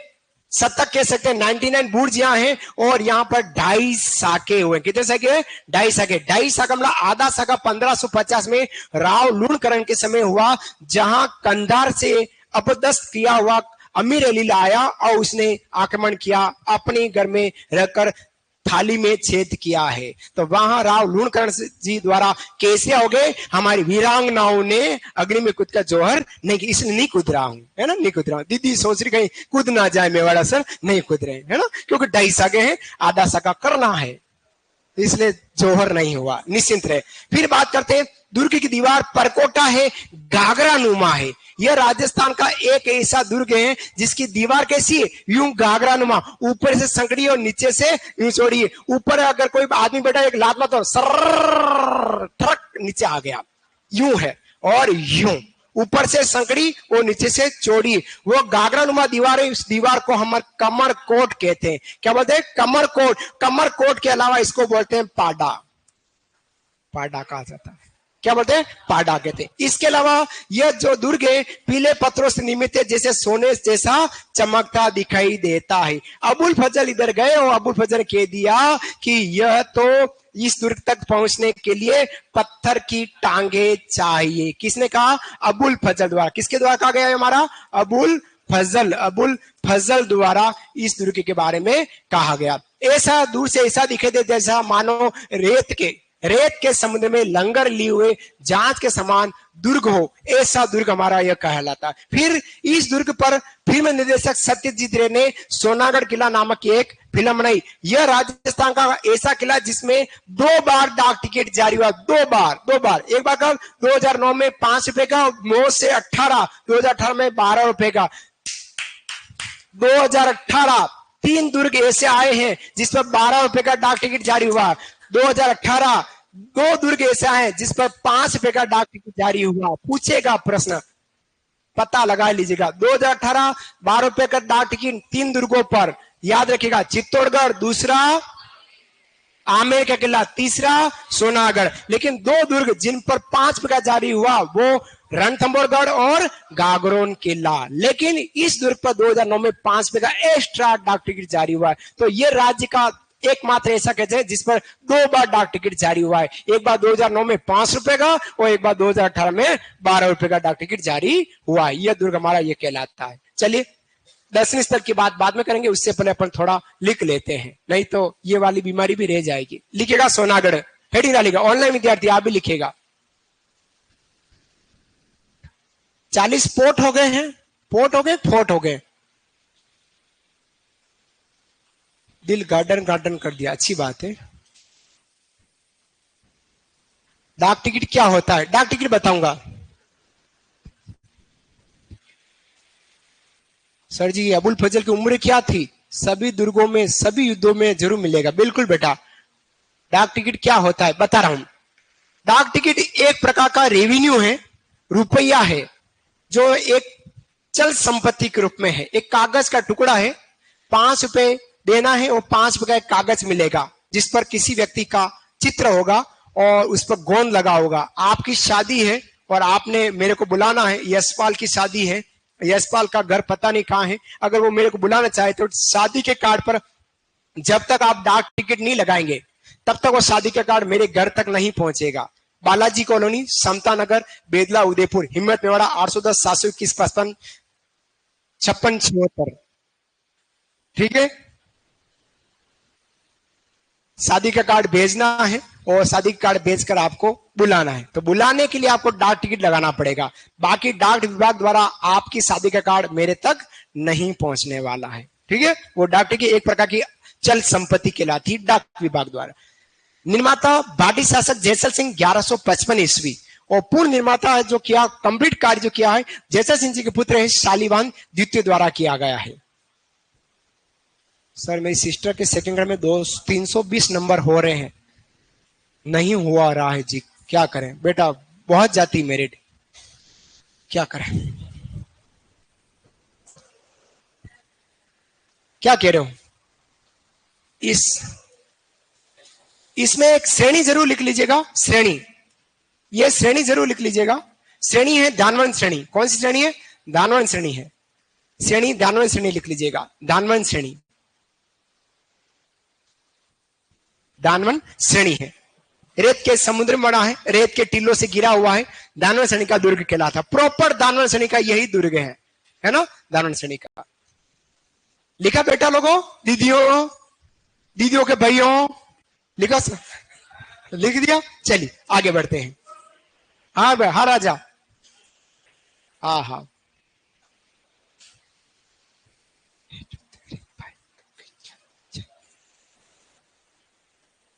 शतक कह सकते हैं, 99 बुर्ज यहाँ है और यहाँ पर 2.5 साके हुए। कितने साके हैं, 2.5 साके। 2.5 साका मतलब आधा साका 1550 में राव लूणकरण के समय हुआ, जहां कंधार से अपदस्थ किया हुआ अमीर अली आया और उसने आक्रमण किया, अपने घर में रहकर थाली में छेद किया है। तो वहां राव लूणकरण जी द्वारा कैसे हो गए, हमारी वीरांगनाओं ने अग्नि में कूद कर जौहर नहीं की, इसलिए नहीं कूद रहा हूं, है ना, नहीं कूद रहा हूं। दीदी सोच रही कहीं कूद ना जाए मेवाड़ा सर, नहीं कूद रहे, है ना, क्योंकि 2.5 साके हैं, आधा साका करना है, इसलिए जौहर नहीं हुआ, निश्चिंत रहे। फिर बात करते हैं दुर्ग की दीवार परकोटा है, घाघरा नुमा है। यह राजस्थान का एक ऐसा दुर्ग है जिसकी दीवार कैसी है, यूं घाघरा नुमा, ऊपर से संकड़ी और नीचे से यूं चौड़ी है। ऊपर अगर कोई आदमी बैठा एक लात मार तो सर ठक नीचे आ गया, यूं है, और यूं ऊपर से संकड़ी और नीचे से चौड़ी, वो घाघरा नुमा दीवार है। इस दीवार को हम कमर कोट कहते हैं। क्या बोलते हैं, कमर कोट। कमर कोट के अलावा इसको बोलते हैं पाडा, पाडा कहा जाता है, क्या बोलते हैं, पाडा कहते हैं। इसके अलावा यह जो दुर्ग है पीले पत्थरों से निर्मित है, जैसे सोने जैसा चमकता दिखाई देता है। अबुल फजल इधर गए और अबुल फजल कह दिया कि यह तो इस दुर्ग तक पहुंचने के लिए पत्थर की टांगे चाहिए। किसने कहा? अबुल फजल द्वारा। किसके द्वारा कहा गया है? हमारा अबुल फजल द्वारा इस दुर्ग के बारे में कहा गया। ऐसा दूर से ऐसा दिखे दे जैसा मानो रेत के समुद्र में लंगर लिए हुए जहाज के समान दुर्ग हो, ऐसा दुर्ग हमारा यह कहलाता है। फिर इस दुर्ग पर फिल्म निर्देशक सत्यजीत रे ने सोनागढ़ किला नामक एक फिल्म बनाई। यह राजस्थान का ऐसा किला जिसमें 2 बार डाक टिकट जारी हुआ। 2 बार। एक बार कब? 2009 में 5 रुपए का, 9 से 18, 2018 में 12 रुपए का। 2018 3 दुर्ग ऐसे आए हैं जिस पर 12 रुपए का डाक टिकट जारी हुआ। 2018 2 दुर्ग ऐसे आए जिस पर 5 रुपए का डाक टिकट जारी हुआ। पूछेगा प्रश्न, पता लगा लीजिएगा। 2018 12 रुपए का डाक टिकट 3 दुर्गों पर, याद रखिएगा। चित्तौड़गढ़, दूसरा आमेर का किला, तीसरा सोनागढ़। लेकिन 2 दुर्ग जिन पर 5 रुपए का जारी हुआ वो रणथंभौरगढ़ और गागरोन किला। लेकिन इस दुर्ग पर 2009 में 5 रुपए का एक्स्ट्रा डाक टिकट जारी हुआ है। तो ये राज्य का एकमात्र ऐसा कहते हैं जिस पर 2 बार डाक टिकट जारी हुआ है। एक बार 2009 में 5 रुपए का और एक बार 2018 में 12 रुपए का डाक टिकट जारी हुआ है। यह दुर्ग हमारा ये कहलाता है। चलिए 10वीं स्तर की बात बाद में करेंगे, उससे पहले अपन थोड़ा लिख लेते हैं, नहीं तो ये वाली बीमारी भी रह जाएगी। लिखेगा सोनागढ़, हेडिंग डालेगा। ऑनलाइन विद्यार्थी आप भी लिखेगा। 40 फोर्ट हो गए। दिल गार्डन कर दिया, अच्छी बात है। डाक टिकट क्या होता है? डाक टिकट बताऊंगा। सर जी अबुल फजल की उम्र क्या थी? सभी दुर्गों में, सभी युद्धों में जरूर मिलेगा। बिल्कुल बेटा। डाक टिकट क्या होता है बता रहा हूं। डाक टिकट एक प्रकार का रेवेन्यू है, रुपया है, जो एक चल संपत्ति के रूप में है। एक कागज का टुकड़ा है, 5 रुपए देना है और 5 रुपए का एक कागज मिलेगा जिस पर किसी व्यक्ति का चित्र होगा और उस पर गोंद लगा होगा। आपकी शादी है और आपने मेरे को बुलाना है, यशपाल की शादी है, यशपाल का घर पता नहीं कहां है। अगर वो मेरे को बुलाना चाहे तो शादी के कार्ड पर जब तक आप डाक टिकट नहीं लगाएंगे तब तक वो शादी का कार्ड मेरे घर तक नहीं पहुंचेगा। बालाजी कॉलोनी, समता नगर, बेदला, उदयपुर, हिम्मत मेवाड़ा, 810 721 55 56 76। ठीक है। शादी का कार्ड भेजना है और शादी का कार्ड भेजकर आपको बुलाना है। तो बुलाने के लिए आपको डाक टिकट लगाना पड़ेगा। बाकी डाक विभाग द्वारा आपकी शादी का कार्ड मेरे तक नहीं पहुंचने वाला है। ठीक है। वो डाक टिकट एक प्रकार की चल संपत्ति कहलाती है डाक विभाग द्वारा। निर्माता बाटी शासक जयसल सिंह 1155 ईस्वी और पूर्ण निर्माता है जो किया, कंप्लीट कार्य जो किया है जयसल सिंह जी के पुत्र है शालीवान द्वितीय द्वारा किया गया है। सर मेरी सिस्टर के सेकंड ग्रेड में 320 नंबर हो रहे हैं, नहीं हुआ रहा है जी, क्या करें बेटा? बहुत जाती मेरिट, क्या करें? क्या कह रहे हो? इसमें एक श्रेणी जरूर लिख लीजिएगा। श्रेणी, ये श्रेणी जरूर लिख लीजिएगा। श्रेणी है दानवन श्रेणी। कौन सी श्रेणी है? दानवन श्रेणी है। श्रेणी दानवन श्रेणी लिख लीजिएगा। दानवन श्रेणी, दानवन श्रेणी है। रेत के समुद्र में बना है, रेत के टीलों से गिरा हुआ है, दानवन श्रेणी का दुर्ग कहलाता। प्रॉपर दानवन श्रेणी का यही दुर्ग है ना? दानवन श्रेणी का लिखा बेटा लोगों, दीदियों के भाइयों, लिखा सर? लिख दिया। चलिए आगे बढ़ते हैं। हाँ भाई, हाँ राजा, हाँ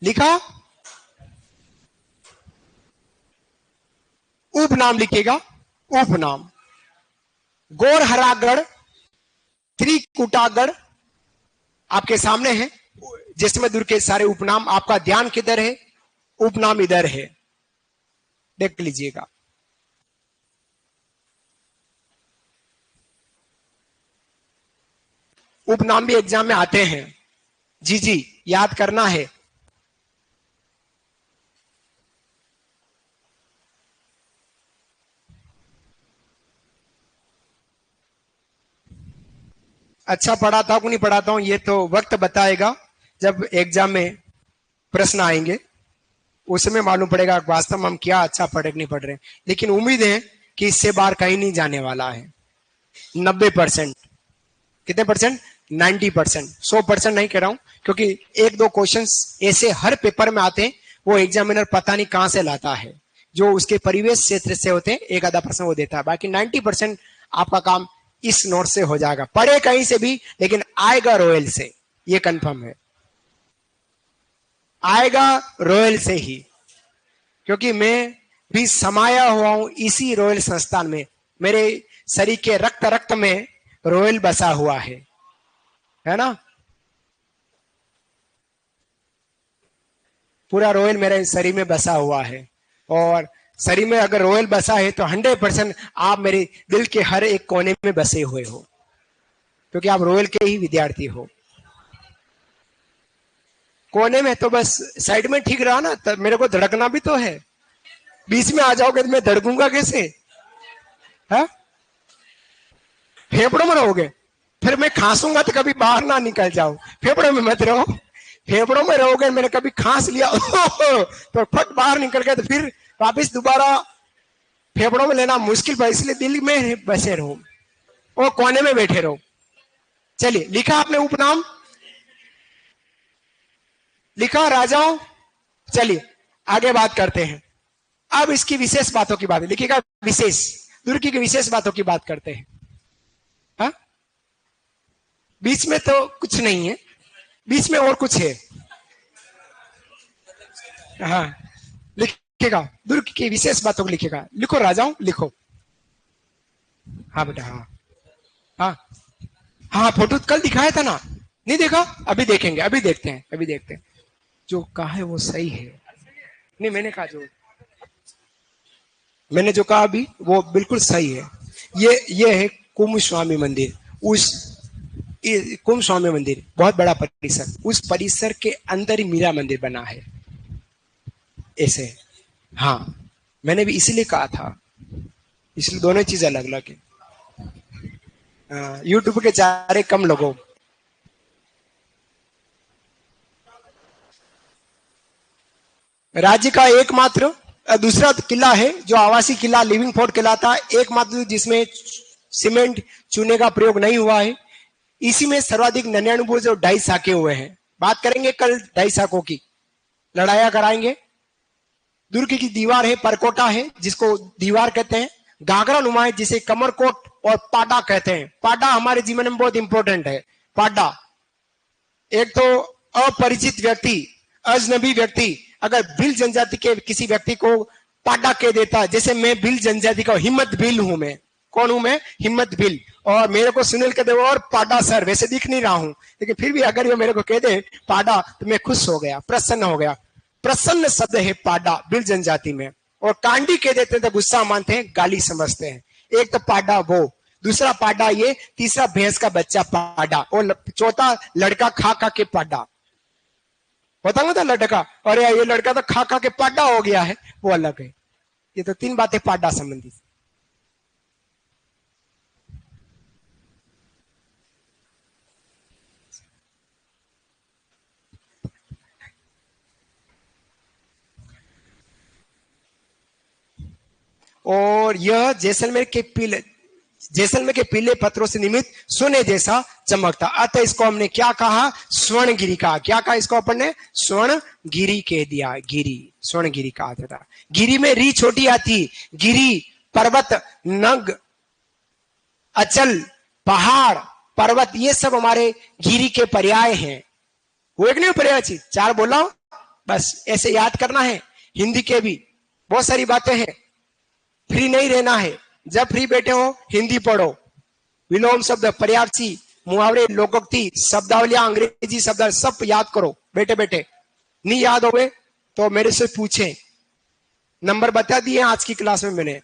लिखा। उपनाम लिखेगा। उपनाम गोरहरागढ़, त्रिकुटागढ़ आपके सामने है। जिसमें दुर्ग के सारे उपनाम, आपका ध्यान किधर है? उपनाम इधर है, देख लीजिएगा। उपनाम भी एग्जाम में आते हैं। जी याद करना है। अच्छा पढ़ाता हूं कि नहीं पढ़ाता हूं ये तो वक्त बताएगा जब एग्जाम में प्रश्न आएंगे। उसमें मालूम पड़ेगा वास्तव में हम क्या अच्छा पढ़ रहे नहीं पढ़ रहे। लेकिन उम्मीद है कि इससे बाहर कहीं नहीं जाने वाला है। 90%, कितने परसेंट? 90%। 100% नहीं कह रहा हूं, क्योंकि एक दो क्वेश्चंस ऐसे हर पेपर में आते हैं, वो एग्जामिनर पता नहीं कहां से लाता है, जो उसके परिवेश क्षेत्र से होते हैं, एक आधा % वो देता है। बाकी 90% आपका काम इस नोट से हो जाएगा। पढ़े कहीं से भी, लेकिन आएगा रॉयल से, ये कंफर्म है, आएगा रॉयल से ही, क्योंकि मैं भी समाया हुआ हूं इसी रॉयल संस्थान में। मेरे शरीर के रक्त रक्त में रॉयल बसा हुआ है ना। पूरा रॉयल मेरे शरीर में बसा हुआ है, और शरीर में अगर रॉयल बसा है तो 100% आप मेरे दिल के हर एक कोने में बसे हुए हो, क्योंकि आप रॉयल के ही विद्यार्थी हो। कोने में तो बस साइड में ठीक रहा ना, तब मेरे को धड़कना भी तो है। बीच में आ जाओगे तो मैं धड़कूंगा कैसे? है फेफड़ों में रहोगे, फिर मैं खांसूंगा तो कभी बाहर ना निकल जाओ। फेफड़ों में मत रहो, फेफड़ों में रहोगे, मैंने कभी खांस लिया तो फट बाहर निकल गया, तो फिर वापिस दोबारा फेफड़ों में लेना मुश्किल है, इसलिए दिल में बसे रहो और कोने में बैठे रहो। चलिए, लिखा आपने उपनाम, लिखा राजाओं। चलिए आगे बात करते हैं। अब इसकी विशेष बातों की बात लिखिएगा, विशेष तुर्की की विशेष बातों की बात करते हैं। हा? बीच में तो कुछ नहीं है, बीच में और कुछ है। हाँ, लिखेगा दुर्ग की विशेष बातों को लिखेगा। लिखो राजाओं, लिखो। हाँ बेटा, हाँ हाँ हाँ, फोटो कल दिखाया था ना, नहीं देखा? अभी देखेंगे, अभी देखते हैं, अभी देखते हैं। जो कहा है वो सही है। नहीं, मैंने जो कहा अभी वो बिल्कुल सही है। ये है कुंभ स्वामी मंदिर। उस कुंभ स्वामी मंदिर बहुत बड़ा परिसर, उस परिसर के अंदर ही मीरा मंदिर बना है, ऐसे। हाँ, मैंने भी इसीलिए कहा था, इसलिए दोनों चीज अलग अलग है। यूट्यूब के चारे कम लोगों। राज्य का एकमात्र दूसरा किला है जो आवासीय किला लिविंग फोर्ट कहलाता है, एकमात्र जिसमें सीमेंट चूने का प्रयोग नहीं हुआ है। इसी में सर्वाधिक 99 जो 2.5 साके हुए हैं। बात करेंगे कल 2.5 साकों की, लड़ाइया कराएंगे। दुर्ग की दीवार है, परकोटा है जिसको दीवार कहते हैं, घाघरा नुमा है जिसे कमरकोट और पाटा कहते हैं। पाटा हमारे जीवन में बहुत इंपॉर्टेंट है। पाटा, एक तो अपरिचित व्यक्ति, अजनबी व्यक्ति अगर भील जनजाति के किसी व्यक्ति को पाटा कह देता है, जैसे मैं भील जनजाति का हिम्मत भील हूं, मैं कौन हूं? मैं हिम्मत भील, और मेरे को सुनील कह दे और पाटा सर, वैसे दिख नहीं रहा हूं, लेकिन फिर भी अगर ये मेरे को कह दे पाटा तो मैं खुश हो गया, प्रसन्न हो गया। प्रसन्न शब्द है पाडा भील जनजाति में। और कांडी कह देते हैं तो गुस्सा मानते हैं, गाली समझते हैं। एक तो पाडा वो, दूसरा पाडा ये, तीसरा भैंस का बच्चा पाडा, और चौथा लड़का खा खा के पाडा होता ना था, लड़का, और ये लड़का तो खा खा के पाडा हो गया है, वो अलग है। ये तो 3 बातें पाडा संबंधी। और यह जैसलमेर के पीले पत्थरों से निर्मित सोने जैसा चमकता, अतः इसको हमने क्या कहा? स्वर्णगिरी कहा। क्या कहा इसको अपन ने? स्वर्णगिरी कह दिया। गिरी, स्वर्णगिरी कहा जाता। गिरी में री छोटी आती। गिरी पर्वत, नग, अचल, पहाड़, पर्वत, ये सब हमारे गिरी के पर्याय हैं। वो एक नहीं पर्याय चीज, 4 बोला, बस ऐसे याद करना है। हिंदी के भी बहुत सारी बातें हैं, फ्री नहीं रहना है। जब फ्री बैठे हो हिंदी पढ़ो, विलोम शब्द, पर्यायवाची, मुहावरे, लोकोक्ति, शब्दावलियां, अंग्रेजी शब्द सब याद करो बैठे बैठे। नहीं याद हो तो मेरे से पूछें, नंबर बता दिए आज की क्लास में मैंने।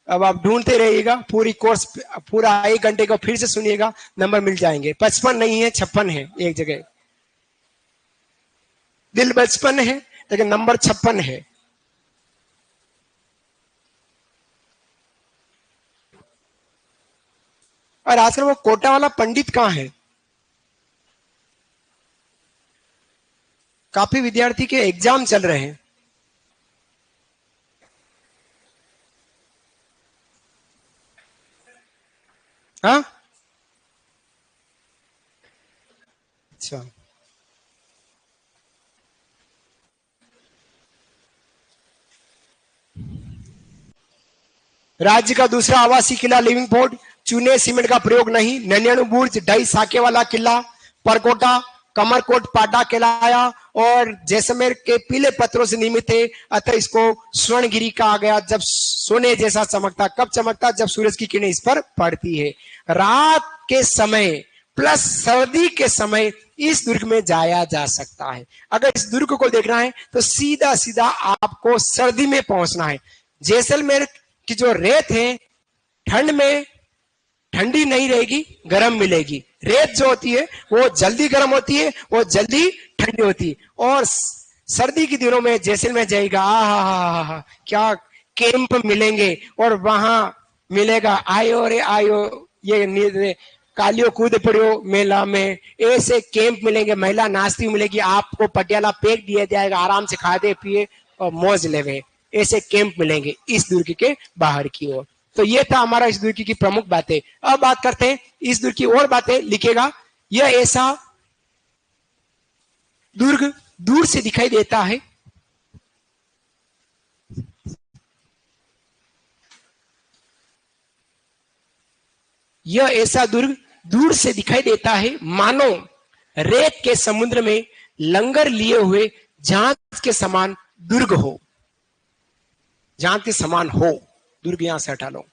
अब आप ढूंढते रहिएगा, पूरी कोर्स पूरा 1 घंटे को फिर से सुनिएगा, नंबर मिल जाएंगे। 55 नहीं है, 56 है एक जगह। दिल 55 है लेकिन नंबर 56 है। और आजकल वो कोटा वाला पंडित कहाँ है? काफी विद्यार्थी के एग्जाम चल रहे हैं। हाँ, अच्छा। राज्य का दूसरा आवासीय किला लिविंग फोर्ट, चूने सीमेंट का प्रयोग नहीं, नन्याणु बुर्ज, ढाई साके वाला किला, परकोटा, कमरकोट पाटा कहलाया और जैसलमेर के पीले पत्थरों से निर्मित है, अतः इसको स्वर्णगिरी कहा गया। जब सोने जैसा चमकता, कब चमकता? जब सूरज की किरणें इस पर पड़ती है। रात के समय प्लस सर्दी के समय इस दुर्ग में जाया जा सकता है। अगर इस दुर्ग को देखना है तो सीधा सीधा आपको सर्दी में पहुंचना है। जैसलमेर की जो रेत है ठंड में ठंडी नहीं रहेगी, गर्म मिलेगी। रेत जो होती है वो जल्दी गर्म होती है, वो जल्दी ठंडी होती है। और सर्दी के दिनों में जैसलमेर जाएगा, आहा क्या कैंप मिलेंगे और वहां मिलेगा आयो रे आयो, ये कालियो कूद पड़ो मेला में, ऐसे कैंप मिलेंगे। महिला नाचती मिलेगी, आपको पटियाला पैक दिया जाएगा, आराम से खाते पिए और मौज लेवे। ऐसे कैंप मिलेंगे इस दुर्ग के बाहर की ओर। तो ये था हमारा इस दुर्ग की प्रमुख बातें। अब बात करते हैं इस दुर्ग की और बातें। लिखेगा, यह ऐसा दुर्ग दूर से दिखाई देता है, यह ऐसा दुर्ग दूर से दिखाई देता है मानो रेत के समुद्र में लंगर लिए हुए जहाज के समान दुर्ग हो। जहाज के समान हो, दुर्ग यहां से हटा लो।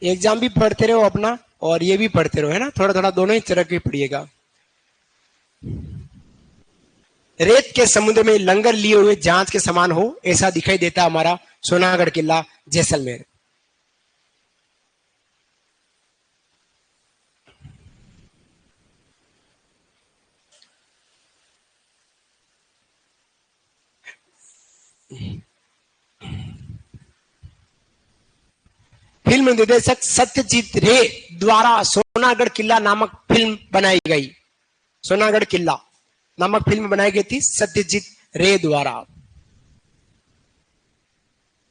एग्जाम भी पढ़ते रहो अपना और ये भी पढ़ते रहो, है ना, थोड़ा थोड़ा दोनों ही तरह के पढ़िएगा। रेत के समुद्र में लंगर लिए हुए जहाज के समान हो, ऐसा दिखाई देता हमारा सोनागढ़ किला जैसलमेर। फिल्म निर्देशक सत्यजीत रे द्वारा सोनागढ़ किला नामक फिल्म बनाई गई। सोनागढ़ किला नामक फिल्म बनाई गई थी सत्यजीत रे द्वारा।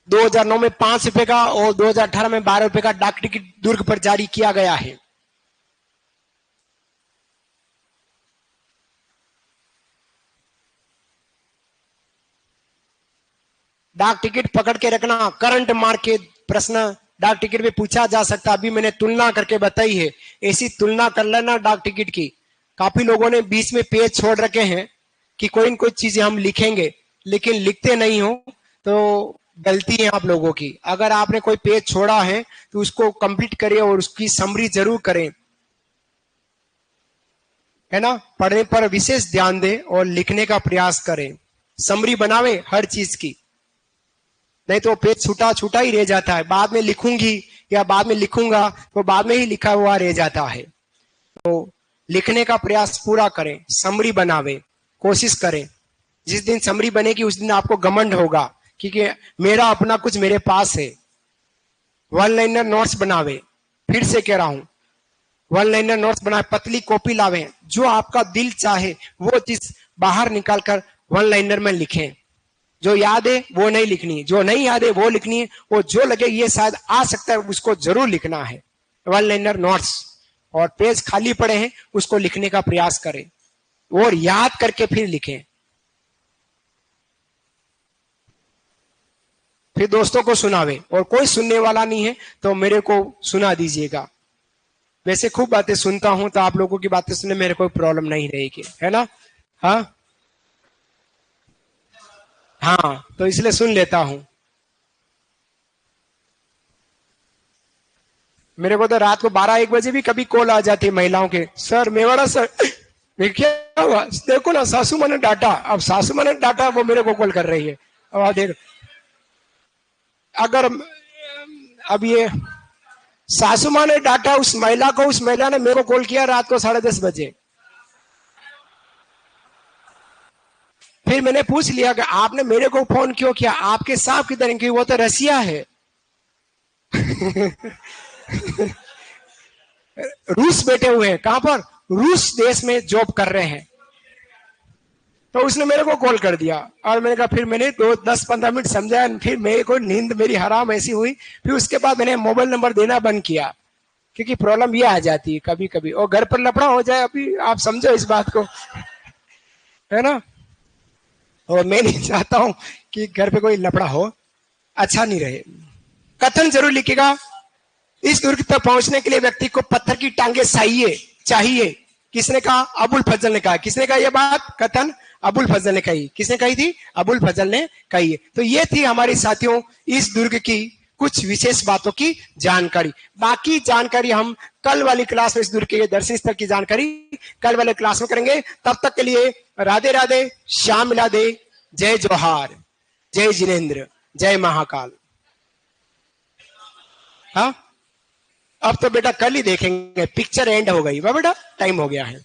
2009 में 5 रुपए का और 2018 में 12 रुपए का डाक टिकट दुर्ग पर जारी किया गया है। डाक टिकट पकड़ के रखना। करंट मार्क के प्रश्न डाक टिकट में पूछा जा सकता। अभी मैंने तुलना करके बताई है, ऐसी तुलना कर लेना डाक टिकट की। काफी लोगों ने बीच में पेज छोड़ रखे हैं कि कोई न कोई चीजें हम लिखेंगे, लेकिन लिखते नहीं हो, तो गलती है आप लोगों की। अगर आपने कोई पेज छोड़ा है तो उसको कंप्लीट करिए और उसकी समरी जरूर करें, है ना। पढ़ने पर विशेष ध्यान दें और लिखने का प्रयास करें। समरी बनावे हर चीज की, नहीं तो पेज छूटा छूटा ही रह जाता है। बाद में लिखूंगी या बाद में लिखूंगा तो बाद में ही लिखा हुआ रह जाता है। तो लिखने का प्रयास पूरा करें, समरी बनावे, कोशिश करें। जिस दिन समरी बनेगी उस दिन आपको घमंड होगा, क्योंकि मेरा अपना कुछ मेरे पास है। वन लाइनर नोट्स बनावे, फिर से कह रहा हूं, वन लाइनर नोट्स बनाए, पतली कॉपी लावे, जो आपका दिल चाहे वो चीज बाहर निकालकर वन लाइनर में लिखें। जो याद है वो नहीं लिखनी, जो नहीं याद है वो लिखनी है, वो जो लगे ये शायद आ सकता है उसको जरूर लिखना है। वन लाइनर नोट्स, और पेज खाली पड़े हैं उसको लिखने का प्रयास करें और याद करके फिर लिखें। फिर दोस्तों को सुनावे, और कोई सुनने वाला नहीं है तो मेरे को सुना दीजिएगा। वैसे खूब बातें सुनता हूं, तो आप लोगों की बातें सुनने मेरे कोई प्रॉब्लम नहीं रहेगी, है ना। हाँ हाँ, तो इसलिए सुन लेता हूं। मेरे को तो रात को 12-1 बजे भी कभी कॉल आ जाती है महिलाओं के, सर मेवाड़ा सर क्या हुआ, देखो ना सासू माँ ने डांटा। अब सासू माँ ने डांटा, वो मेरे को कॉल कर रही है। अब देख, अगर अब ये सासू माँ ने डांटा उस महिला को, उस महिला ने मेरे को कॉल किया रात को 10:30 बजे। फिर मैंने पूछ लिया कि आपने मेरे को फोन क्यों किया, आपके साहब किधर हैं? वो तो रसिया है। रूस बैठे हुए हैं। कहां पर? रूस देश में जॉब कर रहे हैं। तो उसने मेरे को कॉल कर दिया और मैंने कहा, फिर मैंने 10-15 मिनट समझा, फिर मेरे को नींद मेरी हराम ऐसी हुई। फिर उसके बाद मैंने मोबाइल नंबर देना बंद किया, क्योंकि प्रॉब्लम ये आ जाती है कभी कभी, और घर पर लफड़ा हो जाए, अभी आप समझो इस बात को, है ना। और मैं नहीं चाहता हूं कि घर पे कोई लफड़ा हो, अच्छा नहीं रहे। कथन जरूर लिखेगा। इस दुर्ग तक पहुंचने के लिए व्यक्ति को पत्थर की टांगे चाहिए। किसने कहा? अबुल फजल ने कहा। किसने कहा यह बात? कथन अबुल फजल ने कही। किसने कही थी? अबुल फजल ने कही है। तो ये थी हमारी साथियों इस दुर्ग की कुछ विशेष बातों की जानकारी। बाकी जानकारी हम कल वाली क्लास में, इस दुर्ग के दर्शन स्थल की जानकारी कल वाले क्लास में करेंगे। तब तक के लिए राधे राधे, श्याम मिलादे, जय जोहार, जय जिनेन्द्र, जय महाकाल। हाँ, अब तो बेटा कल ही देखेंगे, पिक्चर एंड हो गई। वाह बेटा, टाइम हो गया है।